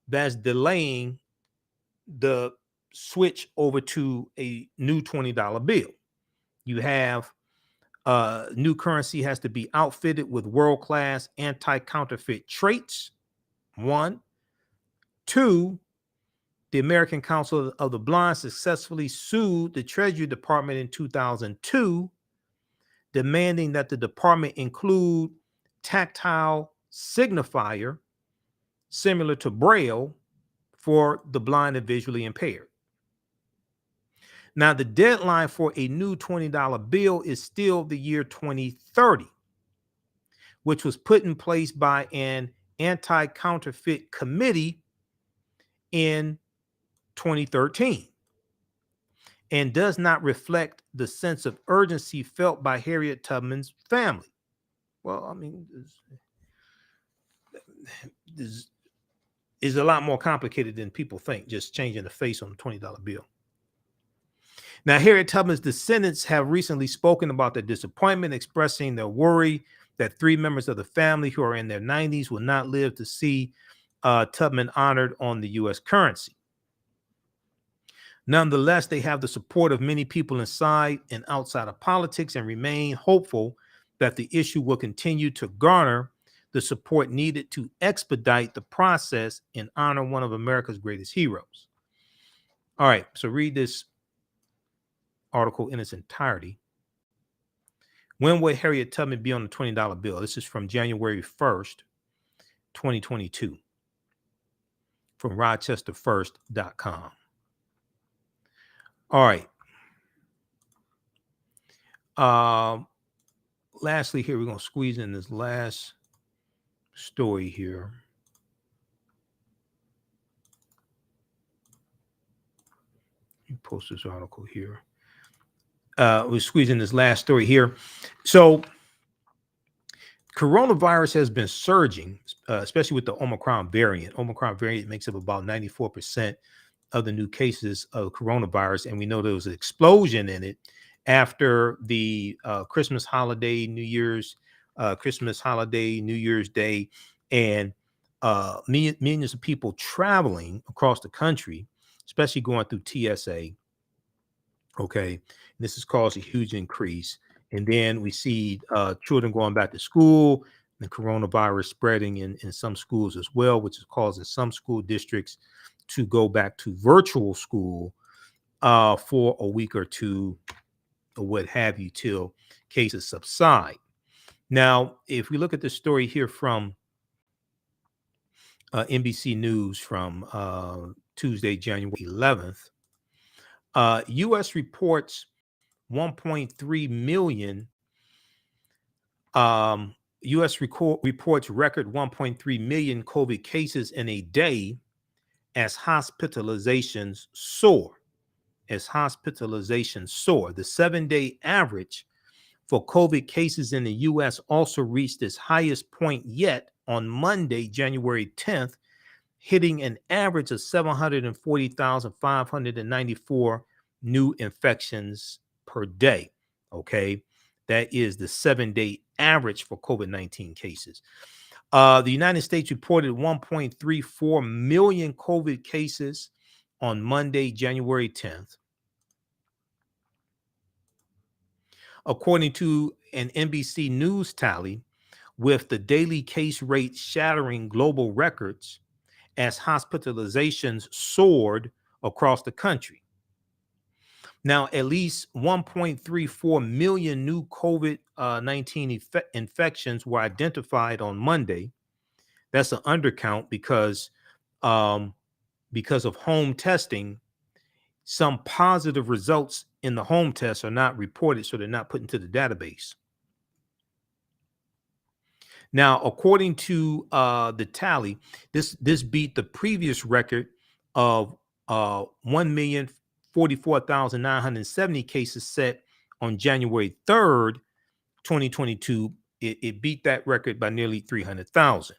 that's delaying the switch over to a new $20 bill. You have new currency has to be outfitted with world-class anti-counterfeit traits. 1. 2, the American Council of the Blind successfully sued the Treasury Department in 2002, demanding that the department include tactile signifier similar to Braille for the blind and visually impaired. Now, the deadline for a new $20 bill is still the year 2030, which was put in place by an anti-counterfeit committee in 2013, and does not reflect the sense of urgency felt by Harriet Tubman's family. Well, I mean, this is a lot more complicated than people think, just changing the face on a $20 bill. Now, Harriet Tubman's descendants have recently spoken about their disappointment, expressing their worry that 3 members of the family who are in their 90s will not live to see Tubman honored on the U.S. currency. Nonetheless, they have the support of many people inside and outside of politics and remain hopeful that the issue will continue to garner the support needed to expedite the process and honor one of America's greatest heroes. All right, so read this article in its entirety. When will Harriet Tubman be on the $20 bill? This is from January 1st, 2022, from rochesterfirst.com. All right. Lastly, here we're going to squeeze in this last story here. Let me post this article here. We're squeezing this last story here. So coronavirus has been surging, especially with the Omicron variant. Omicron variant makes up about 94% of the new cases of coronavirus. And we know there was an explosion in it after the Christmas holiday, New Year's Day, and millions of people traveling across the country, especially going through TSA. Okay, this has caused a huge increase. And then we see children going back to school, the coronavirus spreading in some schools as well, which is causing some school districts to go back to virtual school for a week or two or what have you till cases subside. Now, if we look at the story here from NBC News from Tuesday, January 11th, U.S. reports 1.3 million. U.S. reports record 1.3 million COVID cases in a day as hospitalizations soar. The 7-day average for COVID cases in the U.S. also reached its highest point yet on Monday, January 10th, hitting an average of 740,594 new infections per day. Okay, that is the 7-day average for COVID-19 cases. The United States reported 1.34 million COVID cases on Monday, January 10th. according to an NBC News tally, with the daily case rate shattering global records as hospitalizations soared across the country. Now, at least 1.34 million new COVID-19 infections were identified on Monday. That's an undercount because of home testing. Some positive results in the home tests are not reported, so they're not put into the database. Now, according to the tally, this beat the previous record of 1,044,970 cases set on January 3rd, 2022. It beat that record by nearly 300,000.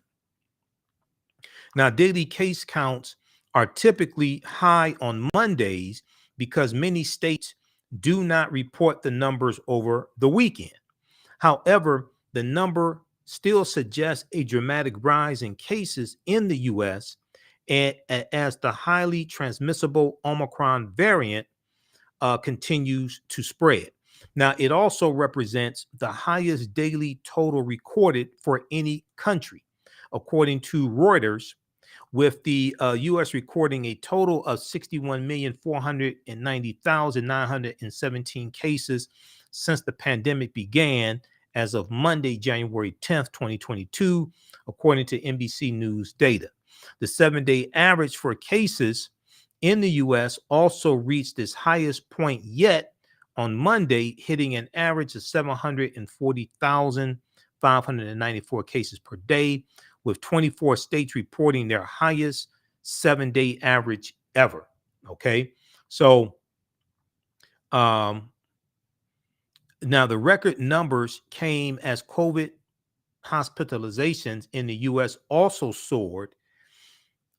Now, daily case counts are typically high on Mondays because many states do not report the numbers over the weekend. However, the number still suggests a dramatic rise in cases in the U.S. and as the highly transmissible Omicron variant continues to spread. Now, it also represents the highest daily total recorded for any country, according to Reuters, with the U.S. recording a total of 61,490,917 cases since the pandemic began as of Monday, January 10th, 2022, according to NBC News data. The 7-day average for cases in the U.S. also reached its highest point yet on Monday, hitting an average of 740,594 cases per day, with 24 states reporting their highest 7-day average ever. Okay, so now the record numbers came as COVID hospitalizations in the U.S. also soared,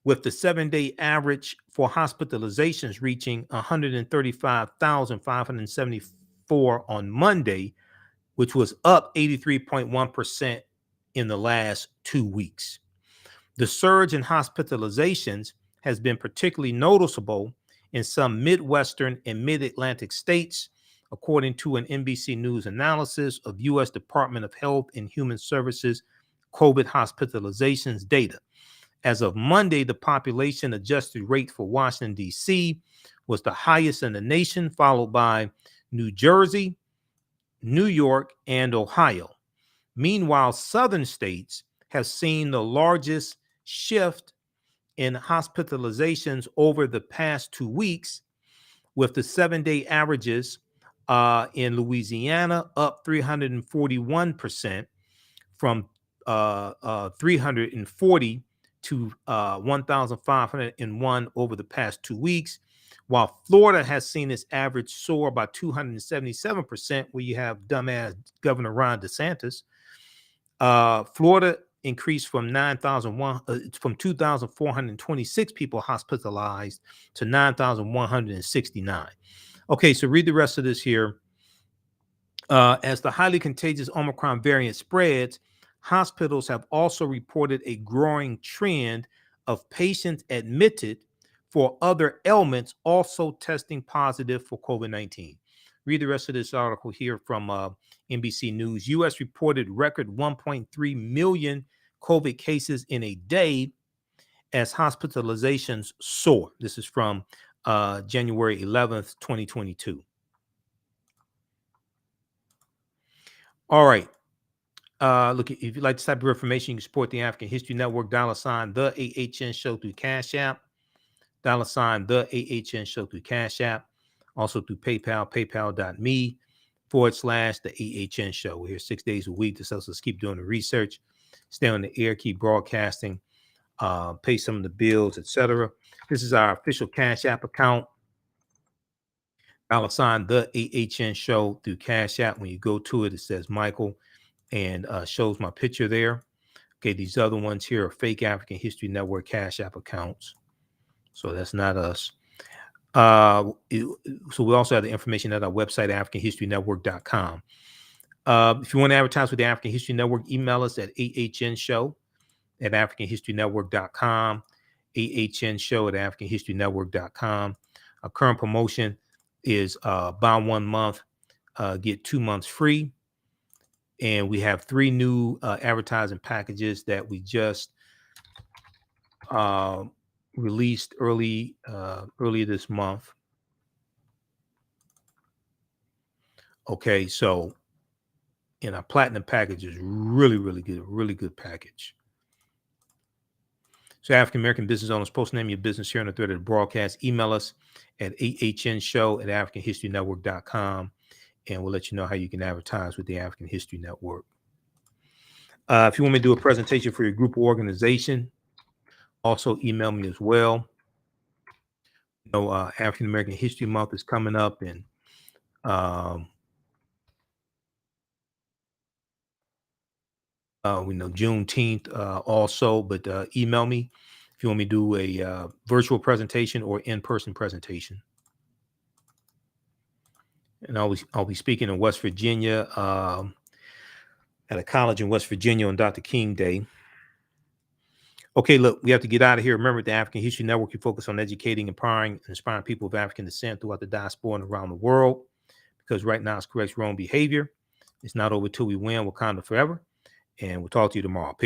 with the 7-day average for hospitalizations reaching 135,574 on Monday, which was up 83.1% in the last 2 weeks. The surge in hospitalizations has been particularly noticeable in some Midwestern and Mid-Atlantic states, according to an NBC News analysis of U.S. Department of Health and Human Services COVID hospitalizations data. As of Monday, the population adjusted rate for Washington, D.C. was the highest in the nation, followed by New Jersey, New York, and Ohio. Meanwhile, southern states have seen the largest shift in hospitalizations over the past 2 weeks, with the 7-day averages in Louisiana up 341% from 340 to 1,501 over the past 2 weeks, while Florida has seen its average soar by 277%, where you have dumbass Governor Ron DeSantis. Florida increased from 2,426 people hospitalized to 9,169. Okay, so read the rest of this here. As the highly contagious Omicron variant spreads, hospitals have also reported a growing trend of patients admitted for other ailments also testing positive for COVID-19. Read the rest of this article here from NBC News. U.S. reported record 1.3 million COVID cases in a day as hospitalizations soar. This is from January 11th, 2022. All right. Look, if you'd like this type of information, you can support the African History Network, $, the AHN Show through Cash App, $, the AHN Show through Cash App, also through PayPal, paypal.me /the AHN Show. We're here 6 days a week. This helps us keep doing the research, stay on the air, keep broadcasting, pay some of the bills, etc. This is our official Cash App account, $, the AHN Show through Cash App. When you go to it, it says Michael and shows my picture there. Okay, these other ones here are fake African History Network Cash App accounts. So that's not us. So we also have the information at our website, AfricanHistoryNetwork.com. If you want to advertise with the African History Network, email us at AHNShow@AfricanHistoryNetwork.com, AHNShow@AfricanHistoryNetwork.com. Our current promotion is buy 1 month, get 2 months free. And we have 3 new advertising packages that we just released earlier this month. Okay, so and our platinum package is really, really good, really good package. So African American business owners, post name your business here on the thread of the broadcast. Email us at AHNShow@AfricanHistoryNetwork.com, and we'll let you know how you can advertise with the African History Network. If you want me to do a presentation for your group or organization, also email me as well. You know, African American History Month is coming up, and we know Juneteenth also, but email me if you want me to do a virtual presentation or in-person presentation. And I'll be speaking in West Virginia at a college in West Virginia on Dr. King Day. Okay, look, we have to get out of here. Remember, the African History Network, you focus on educating, empowering, and inspiring people of African descent throughout the diaspora and around the world. Because right now, it's corrects wrong behavior. It's not over till we win. Wakanda forever. And we'll talk to you tomorrow. Peace.